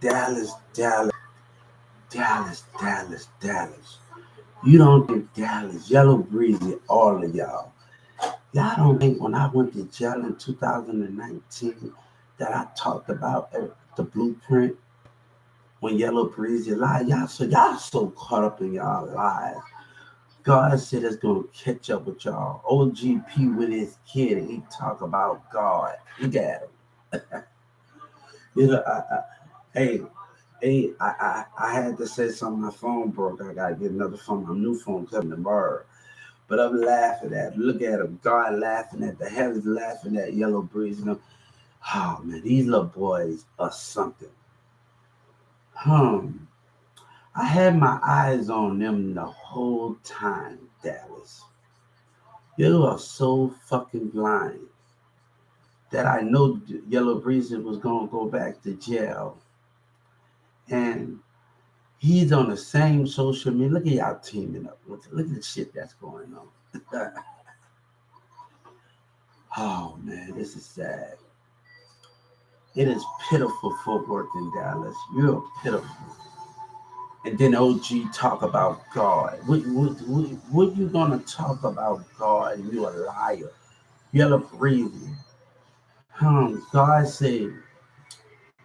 Dallas, Dallas, Dallas, Dallas, Dallas. You don't think Dallas, Yellow Breezy, all of y'all. Y'all don't think when I went to jail in 2019 that I talked about the blueprint when Yellow Breezy lied? Y'all so caught up in y'all lies. God said it's gonna catch up with y'all. OGP with his kid and he talk about God. Look at him. You know, hey, I had to say something. My phone broke. I gotta get another phone. My new phone coming tomorrow. But I'm laughing at. Look at him. God laughing at the heavens, laughing at Yellow Breeze. You know, oh man, these little boys are something. Hmm. I had my eyes on them the whole time, Dallas. You are so fucking blind that I know Yellow Breeze was gonna go back to jail, and he's on the same social media. Look at y'all teaming up. Look at the shit that's going on. Oh man, this is sad. It is pitiful footwork in Dallas. You're pitiful. And then OG talk about God. What you gonna talk about God? You a liar. Yellow breathing. God said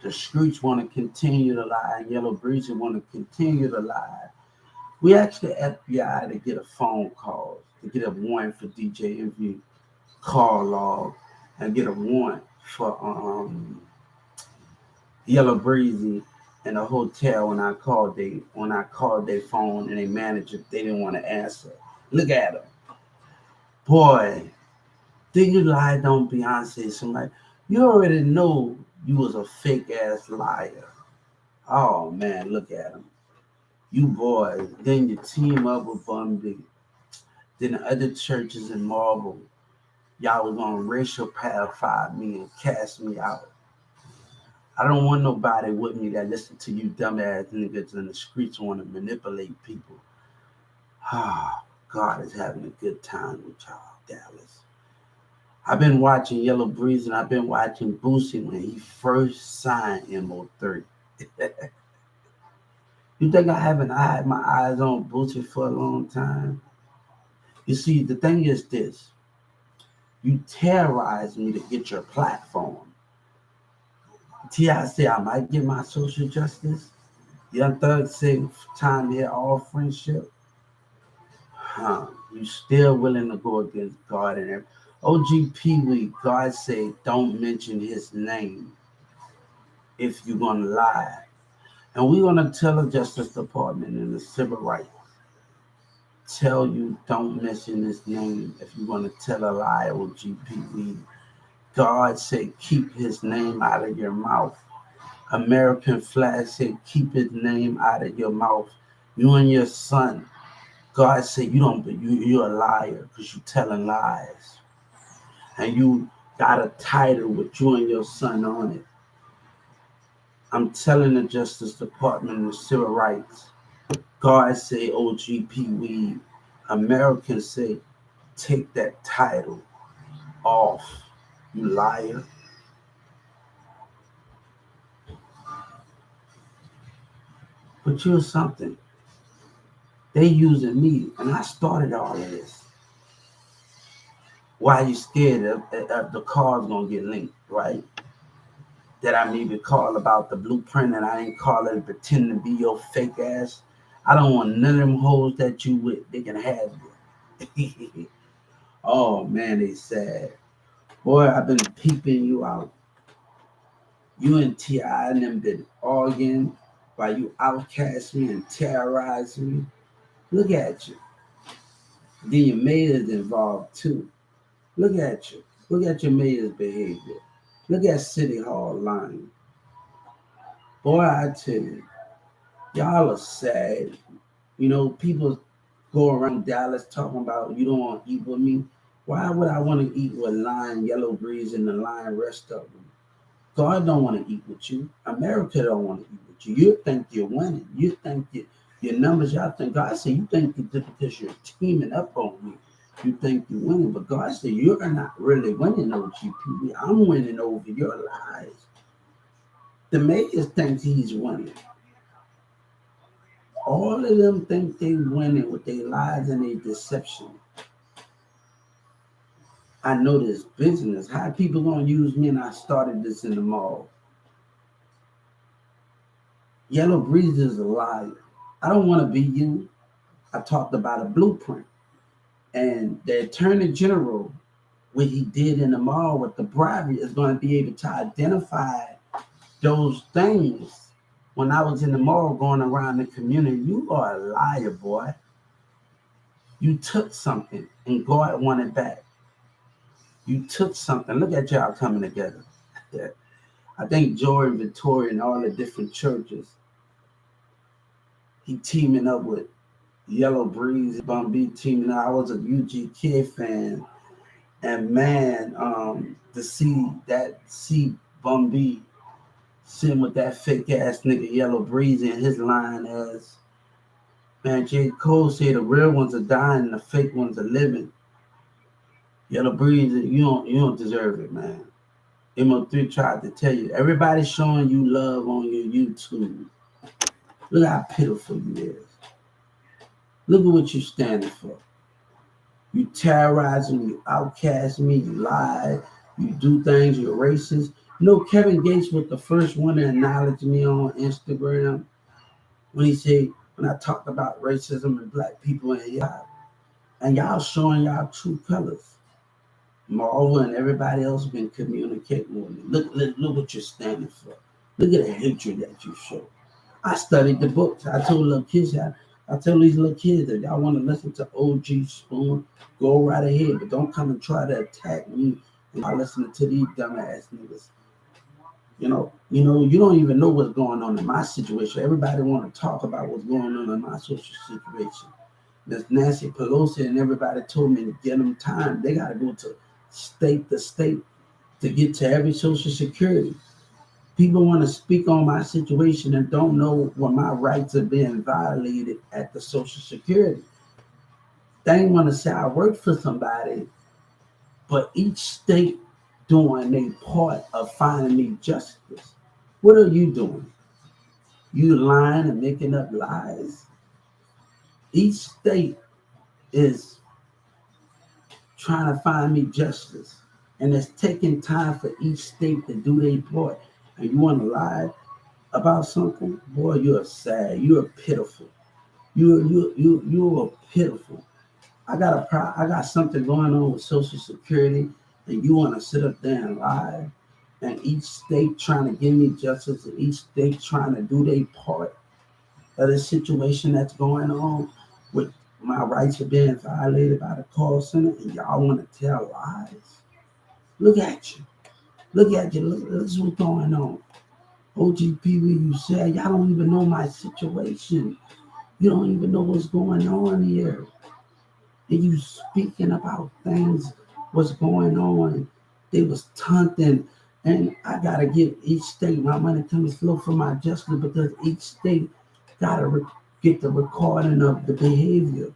the streets want to continue to lie, and Yellow Breezy want to continue to lie. We asked the FBI to get a phone call, to get a warrant for DJ Envy call log, and get a warrant for Yellow Breezy in a hotel when I called their phone and they manager they didn't want to answer. Look at them. Boy, did you lie on Beyonce? Somebody you already know you was a fake ass liar. Oh man, look at him. You boys. Then you team up with Bun B. Then the other churches in Marvel, y'all was gonna racial pedify me and cast me out. I don't want nobody with me that listen to you dumbass niggas in the streets want to manipulate people. Ah, God is having a good time with y'all, Dallas. I've been watching Yellow Breeze and I've been watching Boosie when he first signed MO3. You think I haven't had my eyes on Boosie for a long time? You see, the thing is this. You terrorize me to get your platform. T.I. say I might get my social justice. Young Thug say time here all friendship. You still willing to go against God and everything. OG Pee Wee, God say don't mention his name if you're gonna lie. And we're gonna tell the Justice Department and the Civil Rights, tell you don't mention his name if you're gonna tell a lie, OG Pee Wee. God said keep his name out of your mouth. American flag said keep his name out of your mouth. You and your son. God said you don't you're a liar because you telling lies. And you got a title with you and your son on it. I'm telling the Justice Department and the Civil Rights. God say OGP Weed. Americans say take that title off. You liar. But you're something. They using me, and I started all of this. Why you scared of the car's gonna get linked, right? That I maybe call about the blueprint and I ain't call it pretend to be your fake ass. I don't want none of them hoes that you with. They can have you. Oh man, they sad. Boy, I've been peeping you out. You and T.I. and them been arguing while you outcast me and terrorize me. Look at you. Then your mayor's involved too. Look at you. Look at your mayor's behavior. Look at City Hall lying. Boy, I tell you, y'all are sad. You know, people go around Dallas talking about you don't want to eat with me. Why would I want to eat with Lion, Yellow Breeze, and the Lion rest of them? God don't want to eat with you. America don't want to eat with you. You think you're winning. You think your numbers, y'all think God said you think just because you're teaming up on me, you think you're winning. But God said you're not really winning, OGP. I'm winning over your lies. The mayors think he's winning. All of them think they winning with their lies and their deception. I know this business. How people gonna use me? And I started this in the mall. Yellow Breeze is a liar. I don't want to be you. I talked about a blueprint. And the attorney general, what he did in the mall with the bribery, is going to be able to identify those things. When I was in the mall going around the community, you are a liar, boy. You took something and God wanted back. You took something. Look at y'all coming together. I think Joy and Victoria and all the different churches, he teaming up with Yellow Breeze, Bun B teaming up. I was a UGK fan. And man, to see Bun B sitting with that fake ass nigga Yellow Breeze in his line as, man, J. Cole said the real ones are dying and the fake ones are living. Yellow Breeze, you don't deserve it, man. MO3 tried to tell you. Everybody's showing you love on your YouTube. Look how pitiful you is. Look at what you're standing for. You terrorize me, you outcast me, you lie, you do things, you're racist. You know, Kevin Gates was the first one to acknowledge me on Instagram when he said, when I talked about racism and black people and y'all showing y'all true colors. Marvel and everybody else been communicating with me. Look what you're standing for. Look at the hatred that you show. I studied the books. I told little kids, I tell these little kids that y'all want to listen to OG Spoon, go right ahead, but don't come and try to attack me and y'all listening to these dumbass niggas. You don't even know what's going on in my situation. Everybody want to talk about what's going on in my social situation. Miss Nancy Pelosi and everybody told me to get them time. They got to go to state to get to every social security. People want to speak on my situation and don't know when my rights are being violated at the Social Security. They want to say I work for somebody, but each state doing their part of finding me justice. What are you doing? You lying and making up lies. Each state is trying to find me justice, and it's taking time for each state to do their part. And you want to lie about something, boy, you're sad. You're pitiful. You're pitiful. I got something going on with Social Security, and you want to sit up there and lie. And each state trying to give me justice, and each state trying to do their part of the situation that's going on with my rights are being violated by the call center, and y'all want to tell lies. Look at you. Look at you. Look, this is what's going on. OGP, you said y'all don't even know my situation. You don't even know what's going on here. And you speaking about things, what's going on. They was taunting, and I gotta give each state my money coming slow for my justice because each state gotta get the recording of the behavior.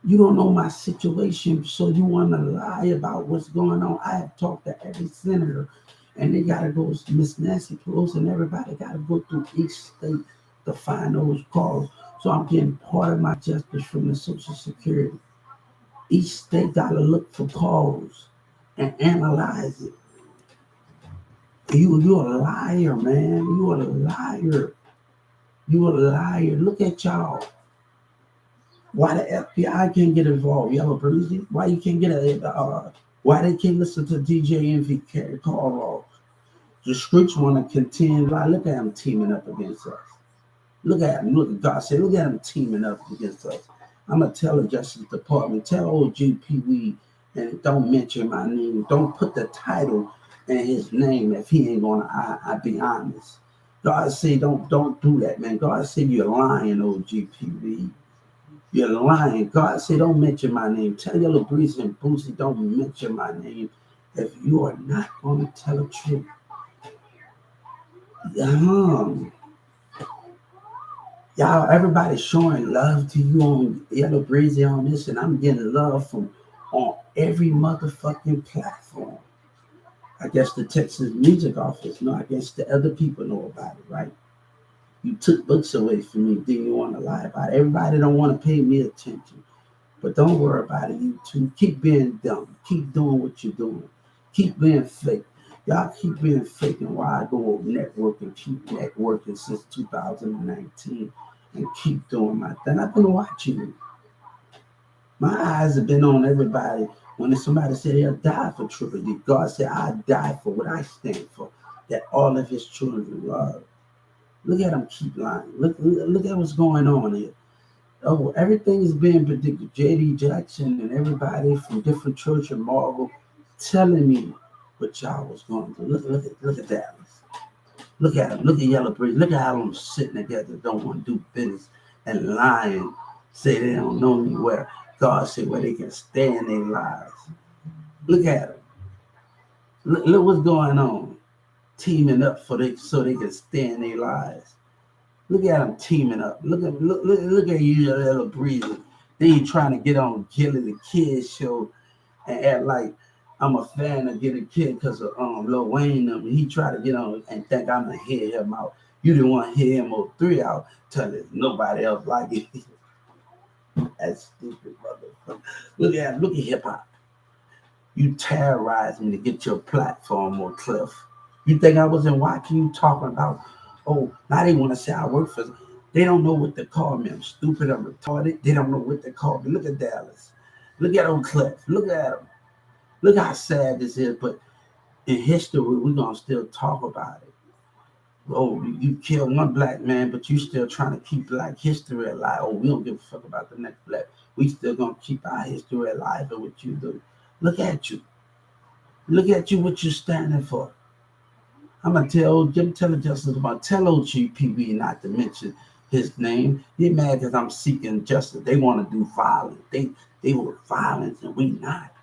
You don't know my situation, so you want to lie about what's going on. I have talked to every senator, and they got to go, Miss Nancy Pelosi, and everybody got to go through each state to find those calls. So I'm getting part of my justice from the Social Security. Each state got to look for calls and analyze it. You're a liar, man. You're a liar. You're a liar. Look at y'all. Why the FBI can't get involved? Yellow Breezy? Why you can't get why they can't listen to DJ Envy call off? The streets want to contend. Like, look at them teaming up against us. Look at them. Look at God say, look at them teaming up against us. I'm going to tell the Justice Department, tell old GP Weed, and don't mention my name. Don't put the title in his name if he ain't going to, I be honest. God say, don't do that, man. God say you're lying, old GP Weed. You're lying. God said, don't mention my name. Tell Yellow Breeze and Boosie, don't mention my name if you are not going to tell the truth. Y'all, everybody's showing love to you on Yellow Breezy on this, and I'm getting love from on every motherfucking platform. I guess the Texas Music Office, no, I guess the other people know about it, right? You took books away from me, then you want to lie about it. Everybody don't want to pay me attention. But don't worry about it, you two. Keep being dumb. Keep doing what you're doing. Keep being fake. Y'all keep being fake and why I go on networking, keep networking since 2019 and keep doing my thing. I've been watching you. My eyes have been on everybody. When somebody said they'll die for Triple D, God said, I die for what I stand for, that all of his children love. Look at them keep lying. Look at what's going on here. Oh, everything is being predicted. J.D. Jackson and everybody from different church and Marvel telling me what y'all was going to do. Look at that. Look at them. Look at Yellow Bridge. Look at how them sitting together, don't want to do business and lying, say they don't know me where God said where they can stay in their lives. Look at them. Look what's going on. Teaming up for they so they can stay in their lives. Look at them teaming up. Look at you, little breezy. Then you trying to get on Gilly the Kid show and act like I'm a fan of Get a Kid because of Lil Wayne. He tried to get on and think I'm gonna hear him out. You didn't want to hear him or three out till there's nobody else like it. That's stupid, motherfucker. Look at hip hop. You terrorized me to get your platform on Cliff. You think I wasn't watching you talking about, oh, now they want to say I work for them. They don't know what to call me. I'm stupid, I'm retarded. They don't know what to call me. Look at Dallas. Look at old Cliff. Look at him. Look how sad this is, but in history, we're going to still talk about it. Oh, you killed one black man, but you still trying to keep black history alive. Oh, we don't give a fuck about the next black. We still going to keep our history alive and what you do. Look at you. Look at you, what you're standing for. I'm gonna tell Jim Justice about tell OGPB not to mention his name. They're mad because I'm seeking justice. They want to do violence. They were violence and we not.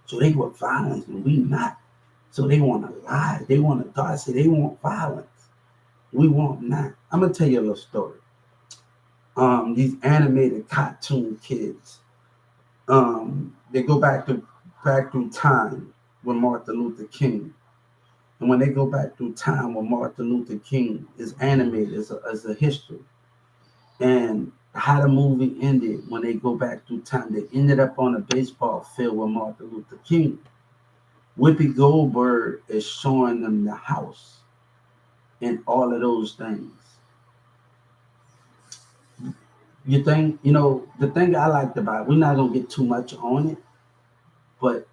So they were violence and we not. So they want to lie. They want to God say they want violence. We want not. I'm gonna tell you a little story. These animated cartoon kids. They go back through time with Martin Luther King. And when they go back through time with Martin Luther King, is animated as a history. And how the movie ended when they go back through time, they ended up on a baseball field with Martin Luther King. Whoopi Goldberg is showing them the house and all of those things. You think, the thing I liked about it, we're not going to get too much on it, but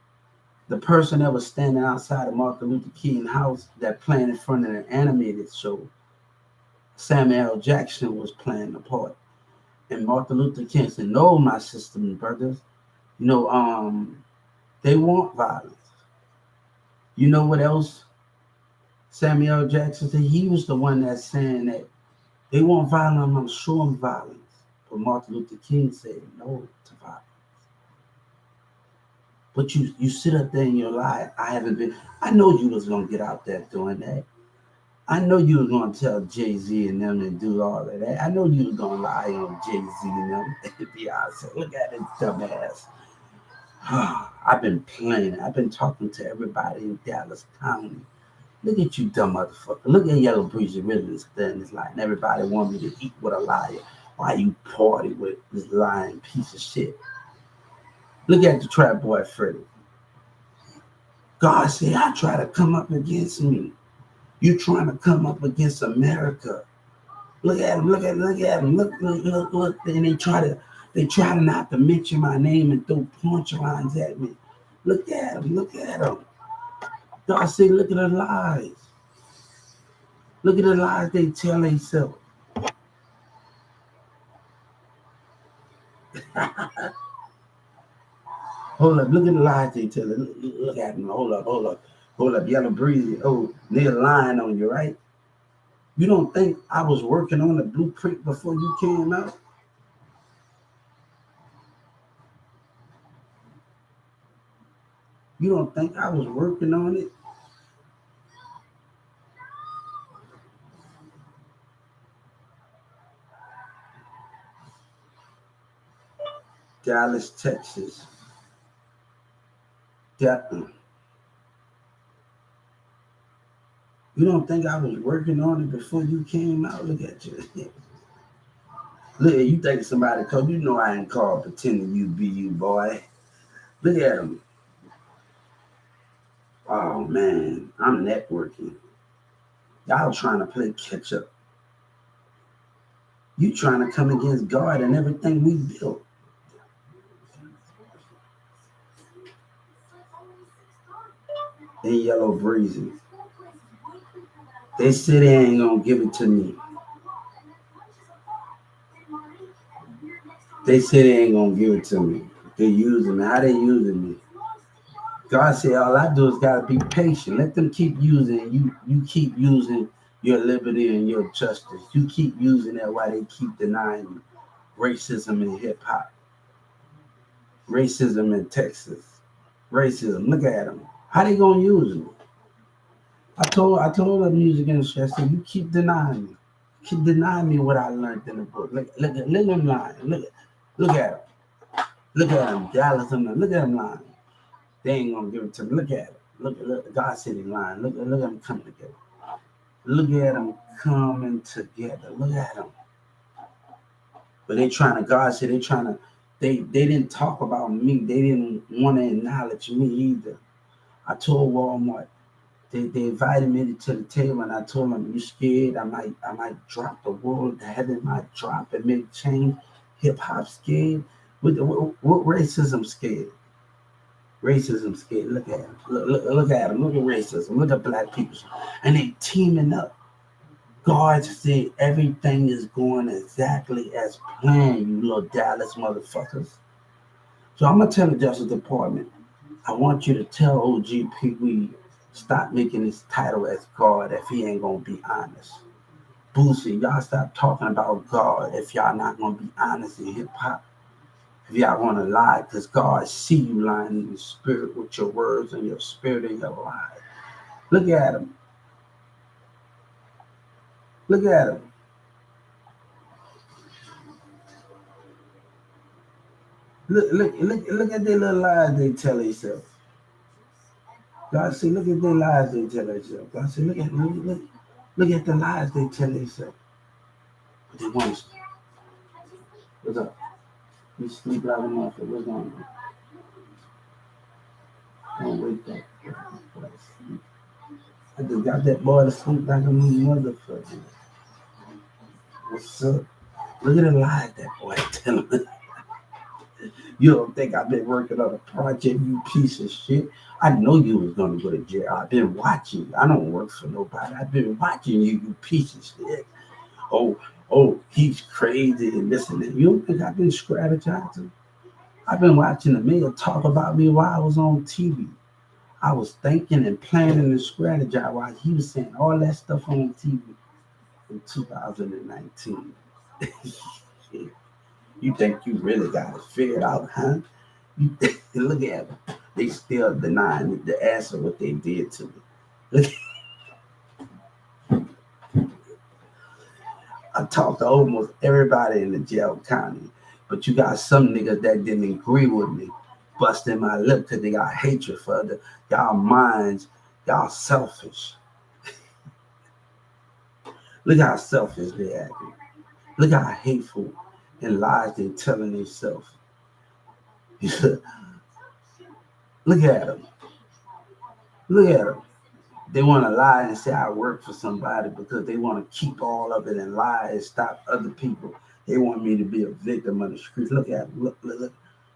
the person that was standing outside of Martin Luther King house that playing in front of the animated show, Samuel Jackson was playing the part. And Martin Luther King said, no, my sisters and brothers, you know, they want violence. You know what else? Samuel Jackson said he was the one that's saying that they want violence, I'm gonna show them violence. But Martin Luther King said no to violence. But you sit up there in your life, I know you was gonna get out there doing that. I know you was gonna tell Jay-Z and them to do all of that. I know you was gonna lie on Jay-Z and them. Beyonce, look at this dumbass. I've been playing. I've been talking to everybody in Dallas County. Look at you, dumb motherfucker. Look at Yellow Breezy really standing this line. Everybody want me to eat with a liar. Why you party with this lying piece of shit? Look at the trap boy Freddie. God said, I try to come up against me. You trying to come up against America. Look at him, look at him, look. And they try to not to mention my name and throw punchlines at me. Look at him. God say, look at the lies. Look at the lies they tell themselves. Hold up, look at the lies they tell. Look at them. Hold up. Yellow Breezy. Oh, they're lying on you, right? You don't think I was working on the blueprint before you came out? You don't think I was working on it? Dallas, Texas. You don't think I was working on it before you came out? Look at you. Look, you think somebody called, you know I ain't called pretending you be you, boy. Look at him. Oh man, I'm networking. Y'all trying to play catch up. You trying to come against God and everything we built. In yellow breezy. They say they ain't gonna give it to me. They say they ain't gonna give it to me. They're using me. How they using me? God said all I do is gotta be patient. Let them keep using you. You keep using your liberty and your justice. You keep using that while they keep denying you. Racism in hip hop. Racism in Texas. Racism. Look at them. How they gonna use me? I told the music industry, I said, you keep denying me. Keep denying me what I learned in the book. Look at them lying. Look at them. Look at them. Dallas and them. Look at them lying. They ain't gonna give it to me. Look at it. Look. God said he lying. Look at them coming together. Look at them coming together. Look at them. But they trying to. God said they trying to. They didn't talk about me. They didn't want to acknowledge me either. I told Walmart. They invited me to the table, and I told them, "You scared? I might drop the world. The heaven might drop and make change. Hip hop scared. What racism scared? Racism scared. Look at him. Look at him. Look at racism. Look at black people, and they teaming up. God said everything is going exactly as planned. You little Dallas motherfuckers. So I'm gonna tell the Justice Department. I want you to tell OG Pee Wee stop making his title as God if he ain't gonna be honest. Boosie, y'all stop talking about God if y'all not gonna be honest in hip hop. If y'all wanna lie, because God see you lying in the spirit with your words and your spirit and your lies. Look at him. Look at him. Look at their little lies they tell themselves. God see, look at their lies they tell themselves. God see, look at the lies they tell themselves. But they want to. What's up? You sleep like a motherfucker. What's going on? Don't wake up. I just got that boy to sleep like a motherfucker. What's up? Look at the lies that boy telling me. You don't think I've been working on a project, you piece of shit? I know you was gonna go to jail. I've been watching you. I don't work for nobody. I've been watching you, you piece of shit. Oh, he's crazy and this and that. You don't think I've been strategizing? I've been watching the mayor talk about me while I was on TV. I was thinking and planning and strategizing while he was saying all that stuff on TV in 2019. You think you really got it figured out, huh? You look at them. They still denying the answer what they did to me. Look, I talked to almost everybody in the jail county, but you got some niggas that didn't agree with me, busting my lip because they got hatred for the y'all minds, y'all selfish. Look how selfish they acting. Look how hateful and lies they telling themselves. Look at them. Look at them. They want to lie and say I work for somebody because they want to keep all of it and lie and stop other people. They want me to be a victim of the streets. Look at them. Look at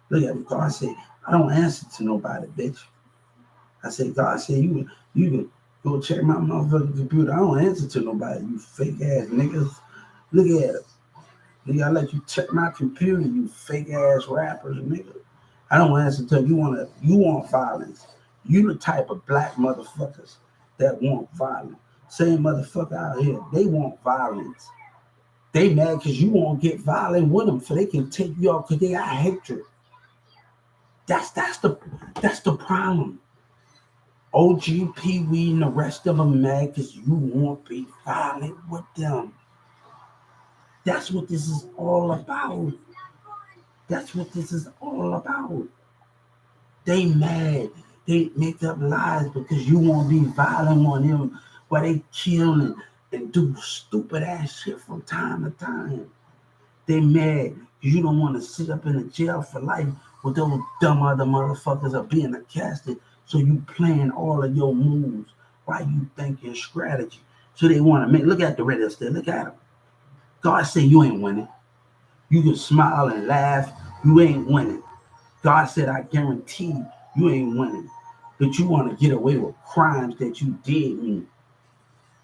them. God said, I don't answer to nobody, bitch. I said, God said, you can go check my motherfucking computer. I don't answer to nobody, you fake ass niggas. Look at them. Nigga, I let you check my computer, you fake ass rappers, nigga. I don't answer to you want violence. You the type of black motherfuckers that want violence. Same motherfucker out here, they want violence. They mad because you won't get violent with them so they can take you off because they got hatred. That's the problem. OG, Pee Wee, and the rest of them mad because you won't be violent with them. That's what this is all about. That's what this is all about. They mad. They make up lies because you won't be violent on them But they kill and do stupid ass shit from time to time. They mad because you don't want to sit up in a jail for life with those dumb other motherfuckers are being a casted. So you playing all of your moves while you think your strategy. So they want to make, look at the red there, look at them. God said you ain't winning. You can smile and laugh, you ain't winning. God said, I guarantee you ain't winning. But you want to get away with crimes that you did mean.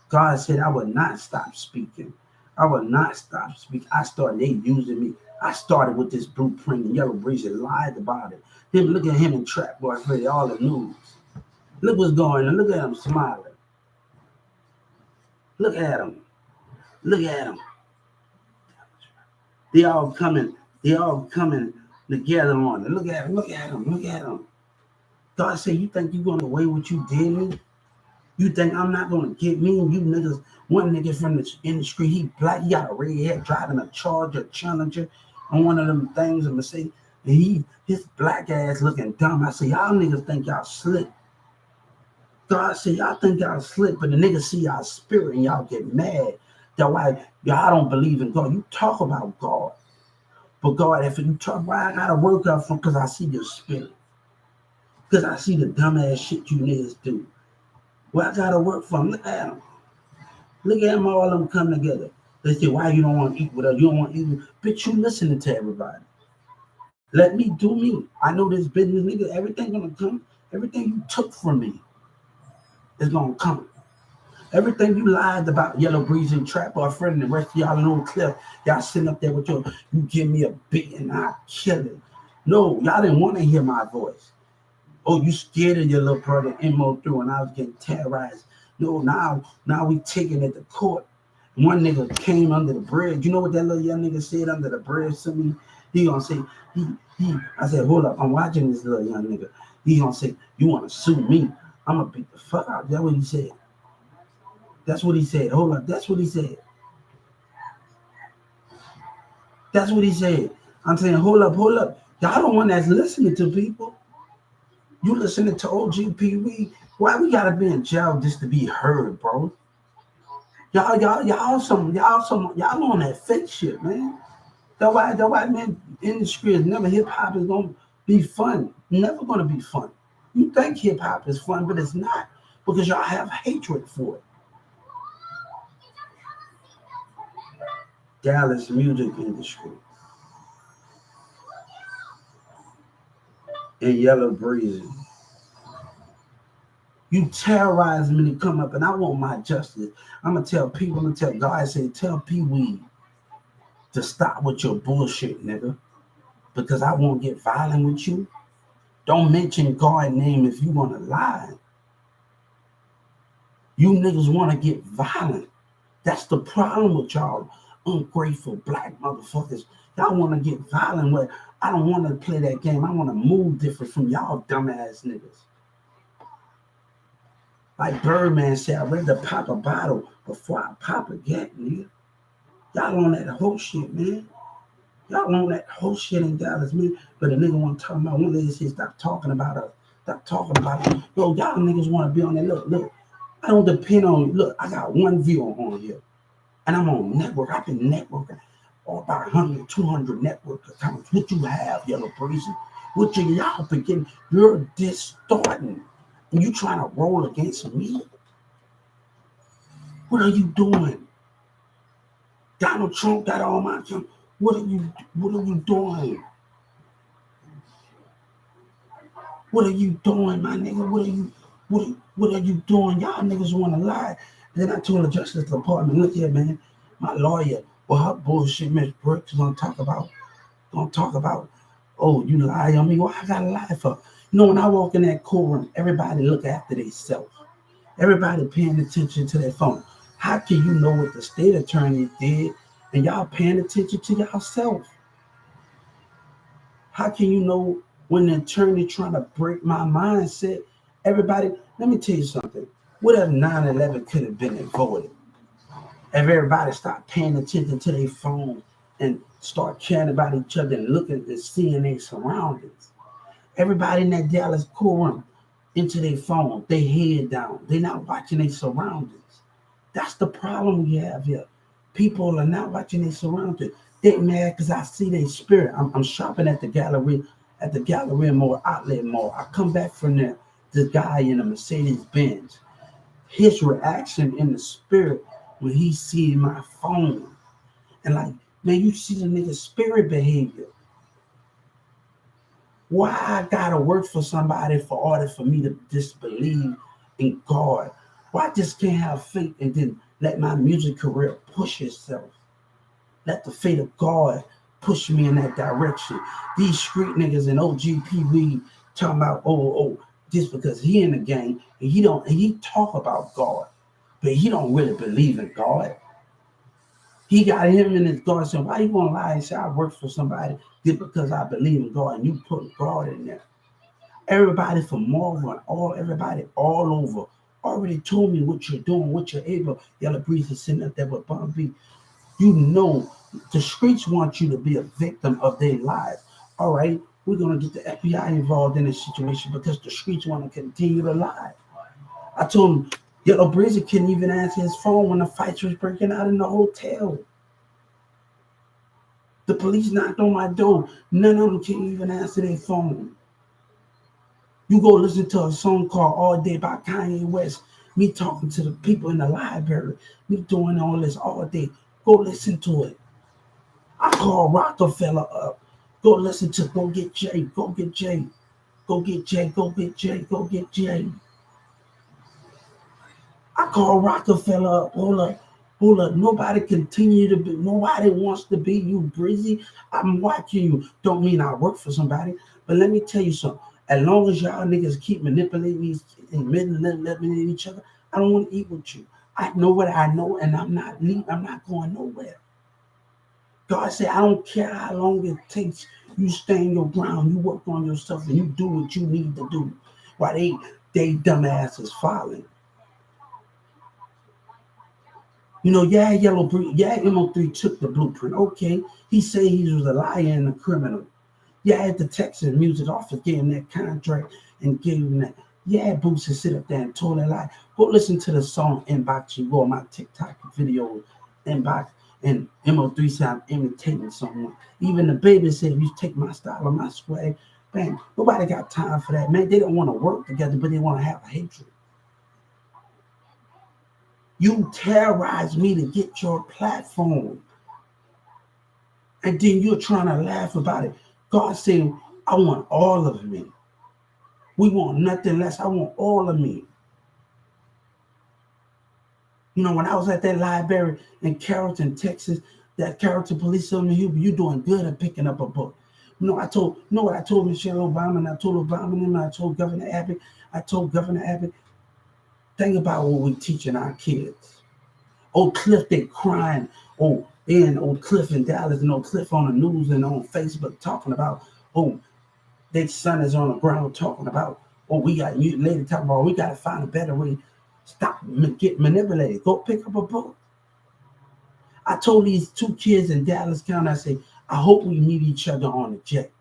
God said, I will not stop speaking. I will not stop speaking. I started, they using me. I started with this blueprint and Yellow Breezy lied about it. Then look at him and Trap Boy Freddy, all the news. Look what's going on. Look at him smiling. Look at him. Look at him. They all coming. They all coming together on it. Look at him. Look at him. Look at him. God said, you think you're going to away what you did me? You think I'm not going to get me? You niggas, one nigga from the industry, he black, he got a red hair, driving a Charger, Challenger on one of them things, a Mercedes. And his black ass looking dumb. I say, y'all niggas think y'all slick. God said, y'all think y'all slick, but the niggas see y'all spirit and y'all get mad. That's why y'all don't believe in God. You talk about God. But God, if you talk, why I got to work out from, because I see your spirit. Because I see the dumbass shit you niggas do. Well, I gotta work for them. Look at them. Look at them, all of them come together. They say, why you don't want to eat with us? You don't want to eat with us. Bitch, you listening to everybody. Let me do me. I know this business, nigga. Everything gonna come. Everything you took from me is gonna come. Everything you lied about, Yellow Breezy and Trap Our Friend and the rest of y'all in Old Cliff, y'all sitting up there with you give me a beat and I kill it. No, y'all didn't want to hear my voice. Oh, you scared of your little brother Mo through and I was getting terrorized. No, now we taking it to court. One nigga came under the bridge. You know what that little young nigga said under the bridge to me? He gonna say, I said, hold up, I'm watching this little young nigga. He gonna say, you wanna sue me? I'm gonna beat the fuck out. That's what he said. That's what he said. Hold up, that's what he said. That's what he said. I'm saying, hold up. Y'all the one that's listening to people. You listening to OGP? Why we gotta be in jail just to be heard, bro? Y'all on that fake shit, man. That's why, man, industry is never hip hop is gonna be fun. Never gonna be fun. You think hip hop is fun, but it's not because y'all have hatred for it. Dallas music industry and Yellow Breezy. You terrorize me to come up, and I want my justice. I'm gonna tell people, I'm gonna tell God, I say, tell Pee-wee to stop with your bullshit, nigga, because I won't get violent with you. Don't mention God's name if you want to lie. You niggas want to get violent. That's the problem with y'all ungrateful black motherfuckers. Y'all want to get violent where I don't want to play that game. I want to move different from y'all dumbass niggas. Like Birdman said, I'd rather pop a bottle before I pop a gat, nigga. Y'all on that whole shit, man. Y'all on that whole shit in Dallas, man. But the nigga want to talk about, one lady said, stop talking about us. Stop talking about it. Yo, y'all niggas want to be on that. Look. I don't depend on you. Look, I got one viewer on here. And I'm on network. I've been networking all about 100, 200 network accounts. What you have, Yellow Breezy? What y'all beginning? You're distorting. And you trying to roll against me? What are you doing? Donald Trump got all my time. What are you doing? What are you doing, my nigga? What are you doing? Y'all niggas want to lie. Then I told the Justice Department, look here, man, my lawyer, well, her bullshit, Miss Brooks, gonna talk about, oh, you lie on me. Why I gotta lie for? You know, when I walk in that courtroom, everybody look after themselves. Everybody paying attention to their phone. How can you know what the state attorney did and y'all paying attention to yourself? How can you know when the attorney trying to break my mindset? Everybody, let me tell you something. What if 9/11 could have been avoided? If everybody start paying attention to their phone and start caring about each other and looking and seeing their surroundings. Everybody in that Dallas courtroom, into their phone, they head down. They're not watching their surroundings. That's the problem we have here. People are not watching their surroundings. They mad because I see their spirit. I'm shopping at the Galleria Mall, Outlet Mall. I come back from there. The guy in a Mercedes Benz, his reaction in the spirit when he see my phone, and like, man, you see the nigga's spirit behavior. Why I gotta work for somebody for order for me to disbelieve in God? Why I just can't have faith and then let my music career push itself? Let the fate of God push me in that direction. These street niggas and OGP we talking about just because he in the game and he talk about God, but he don't really believe in God. He got him in his God saying, why you gonna lie and say I work for somebody just because I believe in God and you put God in there? Everybody from Marvel, everybody all over already told me what you're doing, what you're able. Yellow Breezy sitting up there with Bum B. You know, the streets want you to be a victim of their lives. All right, we're gonna get the FBI involved in this situation because the streets want to continue to lie. I told him Yellow Breezy couldn't even answer his phone when the fights was breaking out in the hotel. The police knocked on my door. None of them can even answer their phone. You go listen to a song called All Day by Kanye West. Me talking to the people in the library. Me doing all this all day. Go listen to it. I call Rockefeller up. Go get Jay. Go get Jay. Go get Jay. Go get Jay. Go get Jay. I call Rockefeller up. Hold up. Hold up. Nobody wants to be you, Breezy. I'm watching you. Don't mean I work for somebody. But let me tell you something. As long as y'all niggas keep manipulating me and manipulating each other, I don't want to eat with you. I know what I know, and I'm not going nowhere. God said, I don't care how long it takes. You stand your ground, you work on yourself, and you do what you need to do. While they dumbasses following. You know, MO3 took the blueprint. Okay, he said he was a liar and a criminal. Yeah, the Texas music office gave him that contract and gave him that. Yeah, Boosie sit up there and told that lie. Go listen to the song Inbox. You go on my TikTok video, Inbox, and MO3 said I'm imitating someone. Even the baby said, if you take my style or my swag, man, nobody got time for that, man. They don't want to work together, but they want to have a hatred. You terrorize me to get your platform. And then you're trying to laugh about it. God said, I want all of me. We want nothing less. I want all of me. You know, when I was at that library in Carrollton, Texas, that Carrollton police told me, you're doing good at picking up a book. You know what I told Michelle Obama, and I told Obama, and I told Governor Abbott, think about what we're teaching our kids. Old Cliff, they crying. Old Cliff in Dallas, and Old Cliff on the news and on Facebook talking about, their son is on the ground talking about, we got you lady talking about, we got to find a better way. Stop get manipulated. Go pick up a book. I told these two kids in Dallas County, I say, I hope we meet each other on the jet.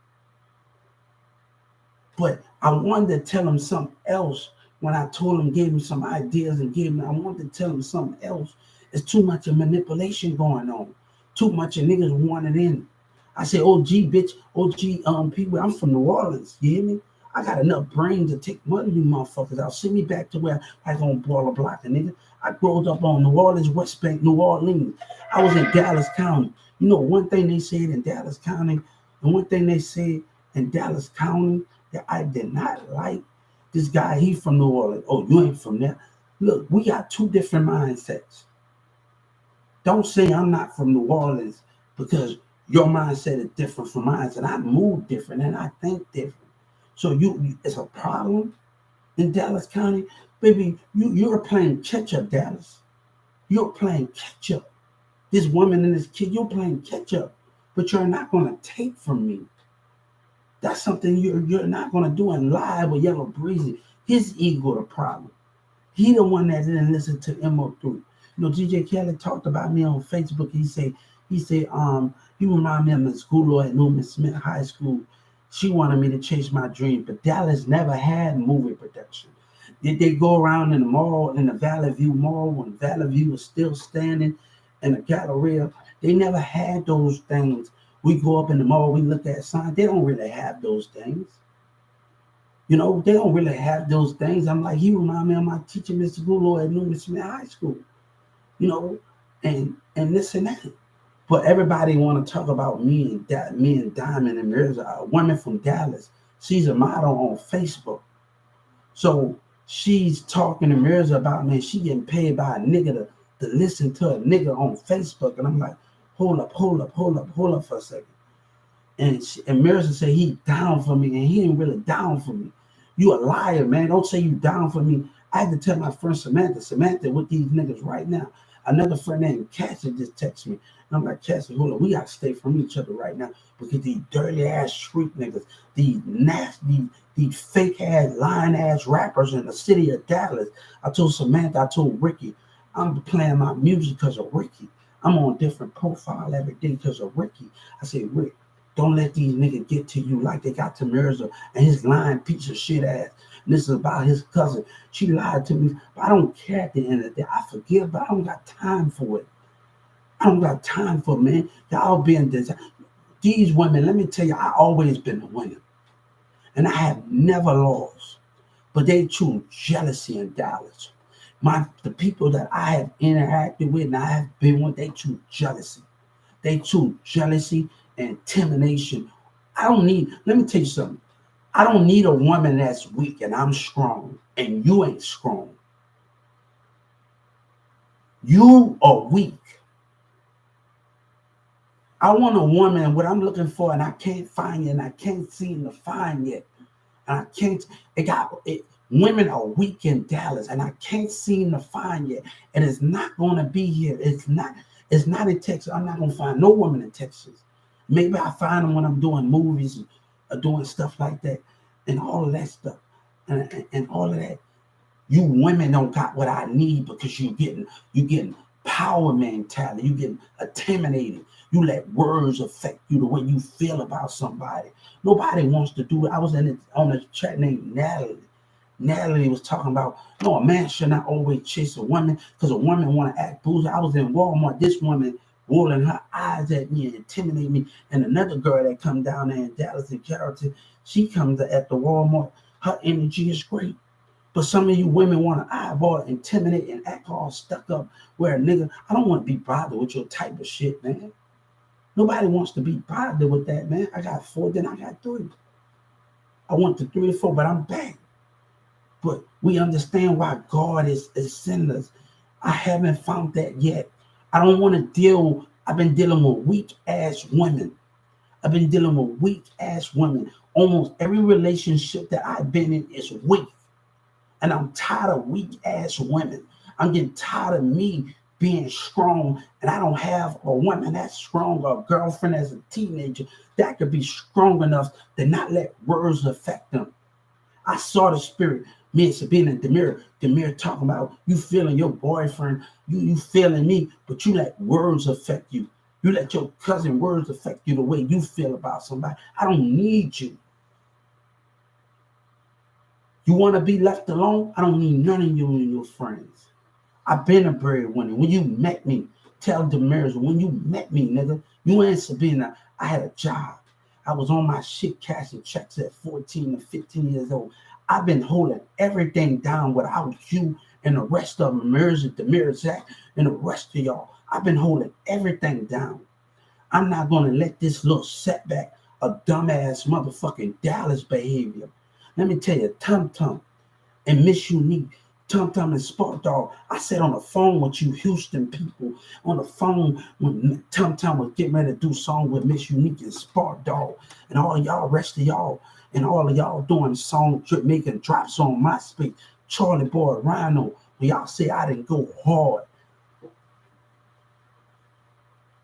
But I wanted to tell them something else when I told them, gave them some ideas and I wanted to tell them something else. There's too much of manipulation going on. Too much of niggas wanting in. I say, people, I'm from New Orleans, you hear me? I got enough brain to take one of you motherfuckers out. Send me back to where I gonna boil a block, nigga. I grew up on New Orleans, West Bank, New Orleans. I was in Dallas County. You know, one thing they said in Dallas County, and one thing they said in Dallas County that I did not like, this guy, he from New Orleans. Oh, you ain't from there. Look, we got two different mindsets. Don't say I'm not from New Orleans because your mindset is different from mine, and I move different and I think different. So it's a problem in Dallas County, baby. You're playing catch up, Dallas. You're playing catch up. This woman and this kid, you're playing catch up, but you're not gonna take from me. That's something you're not gonna do and lie with Yellow Breezy. His ego the problem. He the one that didn't listen to MO3. You know, DJ Kelly talked about me on Facebook. He said, he remind me of Miss Gulo at Newman Smith High School. She wanted me to chase my dream, but Dallas never had movie production. Did they go around in the mall, in the Valley View Mall, when Valley View was still standing in the Galleria? They never had those things. We go up in the mall, we look at signs. They don't really have those things. You know, they don't really have those things. I'm like, he remind me of my teacher, Mr. Gulo at Newman Smith High School. You know, and this and that. But everybody want to talk about me and Diamond, and there's a woman from Dallas. She's a model on Facebook. So she's talking to Mirza about, man, she getting paid by a nigga to listen to a nigga on Facebook. And I'm like, hold up for a second. And Mirza said he down for me, and he ain't really down for me. You a liar, man. Don't say you down for me. I had to tell my friend Samantha with these niggas right now. Another friend named Cassie just texted me. And I'm like, Cassie, hold on, we got to stay from each other right now because these dirty ass street niggas, these nasty, these fake ass, lying ass rappers in the city of Dallas. I told Samantha, I told Ricky, I'm playing my music because of Ricky. I'm on a different profile every day because of Ricky. I said, Rick, don't let these niggas get to you like they got to Mirza and his lying piece of shit ass. And this is about his cousin. She lied to me, but I don't care at the end of the day. I forgive, but I don't got time for it. I don't got time for it, man. Y'all being this. These women, let me tell you, I always been a winner. And I have never lost. But they choose jealousy in Dallas. The people that I have interacted with and I have been with, they choose jealousy. They choose jealousy and intimidation. Let me tell you something. I don't need a woman that's weak and I'm strong and you ain't strong. You are weak. I want a woman, what I'm looking for, and I can't find it, and I can't seem to find it. And I can't, women are weak in Dallas, and I can't seem to find it. And it's not going to be here. It's not in Texas. I'm not going to find no woman in Texas. Maybe I find them when I'm doing movies or doing stuff like that and all of that stuff. And all of that. You women don't got what I need because you getting power mentality. You getting intimidated. You let words affect you the way you feel about somebody. Nobody wants to do it. I was on a chat named Natalie. Natalie was talking about, no, a man should not always chase a woman because a woman want to act bougie. I was in Walmart. This woman rolling her eyes at me and intimidating me. And another girl that come down there in Dallas and Carrollton, she comes at the Walmart. Her energy is great. But some of you women want to eyeball, intimidate, and act all stuck up. Where a nigga, I don't want to be bothered with your type of shit, man. Nobody wants to be bothered with that, man. I got 4, then I got 3. I went to 3 or 4, but I'm back. But we understand why God is sending us. I haven't found that yet. I don't want to I've been dealing with weak-ass women. I've been dealing with weak-ass women. Almost every relationship that I've been in is weak. And I'm tired of weak-ass women. I'm getting tired of me being strong, and I don't have a woman that's strong or a girlfriend as a teenager that could be strong enough to not let words affect them. I saw the spirit. Me and Sabina and Demir talking about you feeling your boyfriend, you feeling me, but you let words affect you. You let your cousin words affect you the way you feel about somebody. I don't need you. You want to be left alone? I don't need none of you and your friends. I've been a breadwinner. When you met me, tell Demirs, when you met me, nigga, you ain't Sabina. I had a job. I was on my shit cashing checks at 14 to 15 years old. I've been holding everything down without you and the rest of them, Demir, Zach, and the rest of y'all. I've been holding everything down. I'm not going to let this little setback of dumbass motherfucking Dallas behavior. Let me tell you, Tum Tum and Miss Unique, Tum Tum and Spark Dog. I sat on the phone with you Houston people, on the phone when Tum Tum was getting ready to do song with Miss Unique and Spark Dog, and all of y'all, rest of y'all, and all of y'all doing song, making drops on MySpace. Charlie Boy, Rhino, when y'all say I didn't go hard.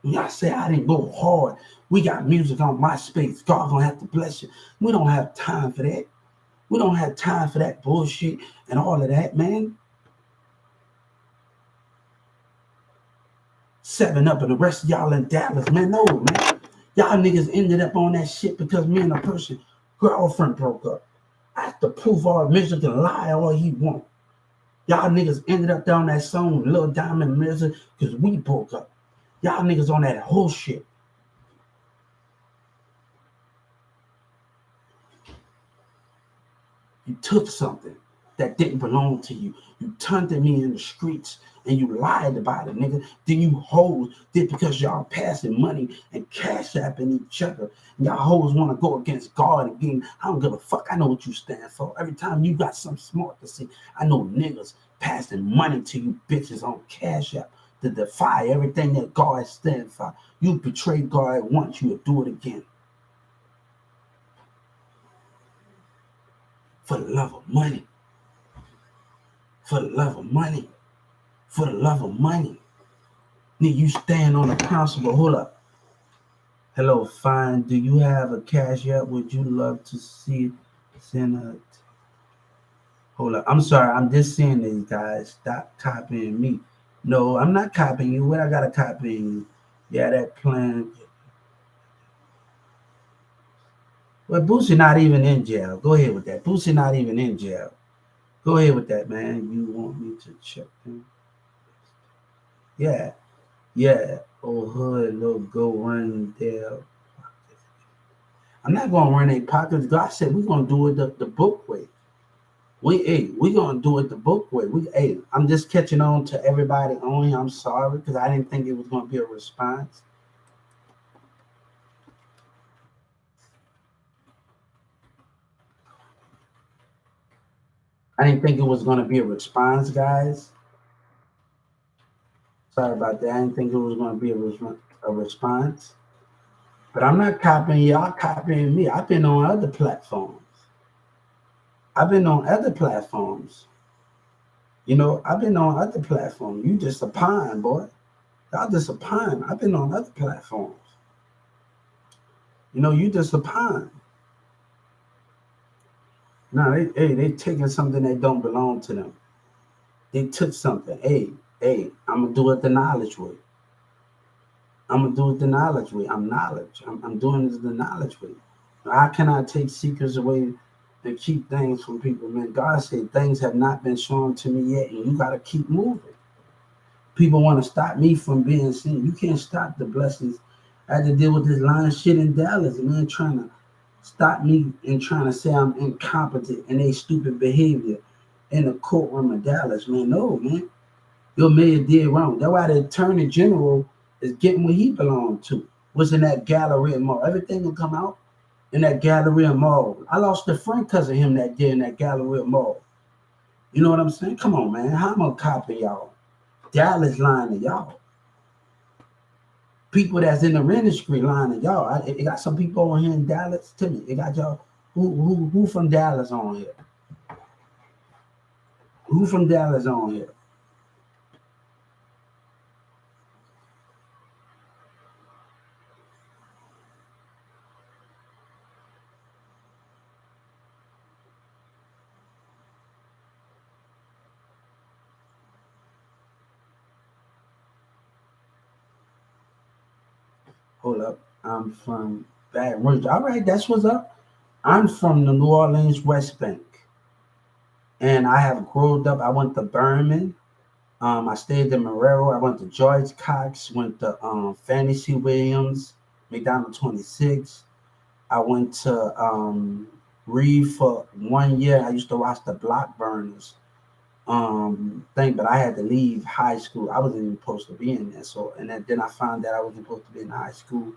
When y'all say I didn't go hard, we got music on MySpace. God gonna have to bless you. We don't have time for that. We don't have time for that bullshit and all of that, man. 7 Up and the rest of y'all in Dallas, man. No, man. Y'all niggas ended up on that shit because me and a person Girlfriend broke up. I have to prove all Mister can lie all he want. Y'all niggas ended up down that song, Lil Diamond Mister, because we broke up. Y'all niggas on that whole shit. You took something that didn't belong to you. You turned to me in the streets and you lied about it, nigga. Then you hoes did because y'all passing money and cash apping each other. And y'all hoes want to go against God again. I don't give a fuck. I know what you stand for. Every time you got something smart to say, I know niggas passing money to you bitches on cash app to defy everything that God stands for. You betrayed God once, you'll do it again. For the love of money. For the love of money. For the love of money. Nigga, you stand on the principle. Hold up. Hello, fine. Do you have a cash app? Would you love to see send a hold up. I'm sorry, I'm just saying these guys. Stop copying me. No, I'm not copying you. What I gotta copy you? Yeah, that plan. Well, Boosie not even in jail. Go ahead with that. Boosie not even in jail. Go ahead with that, man. You want me to check him? Yeah. Yeah. Oh, hood, little go run there. I'm not gonna run a pockets. God said we're gonna do it the book way. We gonna do it the book way. I'm just catching on to everybody on here. I'm sorry because I didn't think it was gonna be a response. I didn't think it was gonna be a response, guys. Sorry about that. I didn't think it was gonna be a response. But I'm not copying y'all copying me. I've been on other platforms. I've been on other platforms. I've been on other platforms. You just a pine, boy. Y'all just a pine. I've been on other platforms. You just a pine. No, they taking something that don't belong to them. They took something. Hey, I'm gonna do it the knowledge way. I'm gonna do it the knowledge way. I'm knowledge. I'm doing this the knowledge way. How can I take secrets away and keep things from people? Man, God said things have not been shown to me yet, and you gotta keep moving. People want to stop me from being seen. You can't stop the blessings. I had to deal with this lying shit in Dallas, man, trying to stop me and trying to say I'm incompetent and they stupid behavior in the courtroom of Dallas, man. No, man. Your mayor did wrong. That's why the attorney general is getting what he belonged to. Was in that Galleria Mall. Everything will come out in that Galleria Mall. I lost a friend because of him that day in that Galleria Mall. You know what I'm saying? Come on, man. How am I gonna copy y'all? Dallas lying to y'all. People that's in the industry lying to y'all. It got some people on here in Dallas. Tell me, it got y'all. Who from Dallas on here? Who from Dallas on here? Hold up. I'm from Baton Rouge. All right, that's what's up. I'm from the New Orleans West Bank. And I have grown up. I went to Berman. I stayed in Marrero. I went to George Cox. Went to Fantasy Williams, McDonald 26. I went to Reed for 1 year. I used to watch the Block Burners thing, but I had to leave high school. I wasn't even supposed to be in there. So, and then I found that I wasn't supposed to be in high school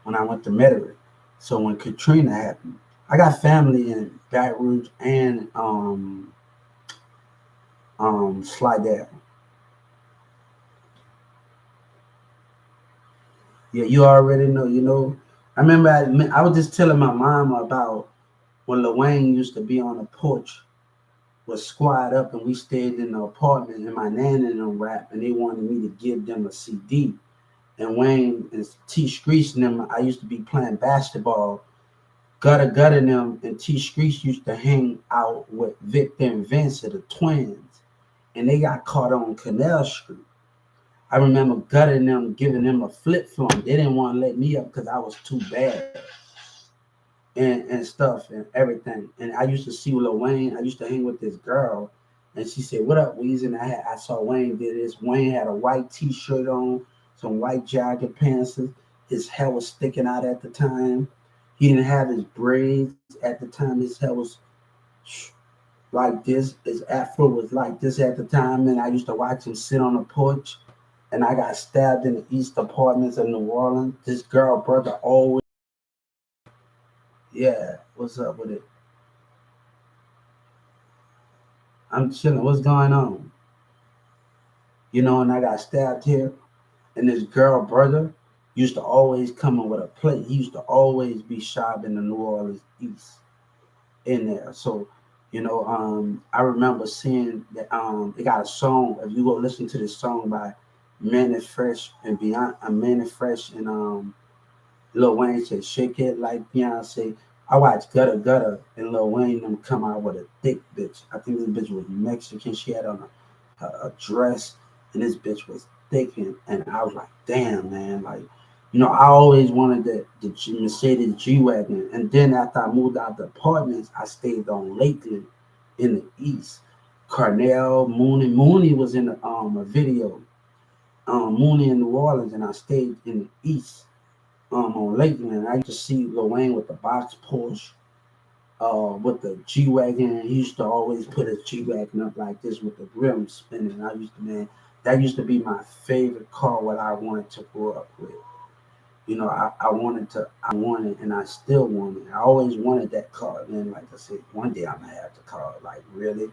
when I went to Metairie. So when Katrina happened, I got family in Baton Rouge and Slidell. Yeah, you already know. I remember I was just telling my mom about when Lil Wayne used to be on the porch, was squad up, and we stayed in the apartment, and my nan and them rap, and they wanted me to give them a CD. And Wayne and T Screech and them, I used to be playing basketball, gutter them, and T Screech used to hang out with Victor and Vince, the twins, and they got caught on Canal Street. I remember gutting them, giving them a flip flop. They didn't want to let me up because I was too bad. and stuff and everything. And I used to see Lil Wayne. I used to hang with this girl, and she said, "What up, Weezy?" And I saw Wayne did this. Wayne had a white T-shirt on, some white jogging pants. His hair was sticking out at the time. He didn't have his braids at the time. His hair was like this. His afro was like this at the time. And I used to watch him sit on the porch. And I got stabbed in the East Apartments of New Orleans. This girl brother always, yeah, what's up with it? I'm chilling. What's going on? And I got stabbed here. And this girl brother used to always come in with a plate. He used to always be shot in the New Orleans East in there. So, I remember seeing that they got a song. If you go listen to this song by Man Fresh and Beyond, Man Fresh and Lil Wayne said, "Shake it like Beyonce." I watched Gutter Gutter and Lil Wayne them come out with a thick bitch. I think this bitch was Mexican. She had on a dress, and this bitch was thick, and I was like, damn, man. Like, I always wanted the Mercedes G Wagon. And then after I moved out the apartments, I stayed on Lakeland in the East. Carnell, Mooney was in a video. Mooney in New Orleans, and I stayed in the East on Lakeland. I used to see Lil Wayne with the box Porsche, with the G wagon. He used to always put his G wagon up like this with the rim spinning. I used to, man, that used to be my favorite car. What I wanted to grow up with. I wanted, and I still want it. I always wanted that car. And then, like I said, one day I'm gonna have the car. Like really,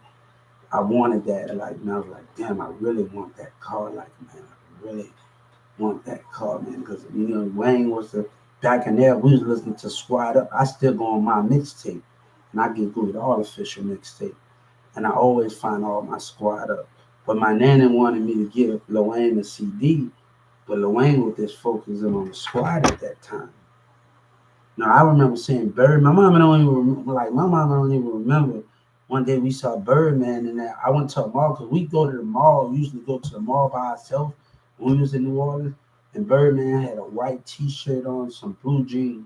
I wanted that. Like, and I was like, damn, I really want that car. Like, man, I really want that car, man, because Wayne was the back in there. We was listening to Squad Up. I still go on my mixtape, and I get good with all official mixtape, and I always find all my Squad Up. But my nanny wanted me to give Lil Wayne a CD, but Lil Wayne was just focusing on the Squad at that time. Now I remember seeing Bird. My mama don't even remember. One day we saw Birdman in there. I went to a mall because we go to the mall. Usually go to the mall by ourselves when we was in New Orleans. And Birdman had a white T-shirt on, some blue jeans,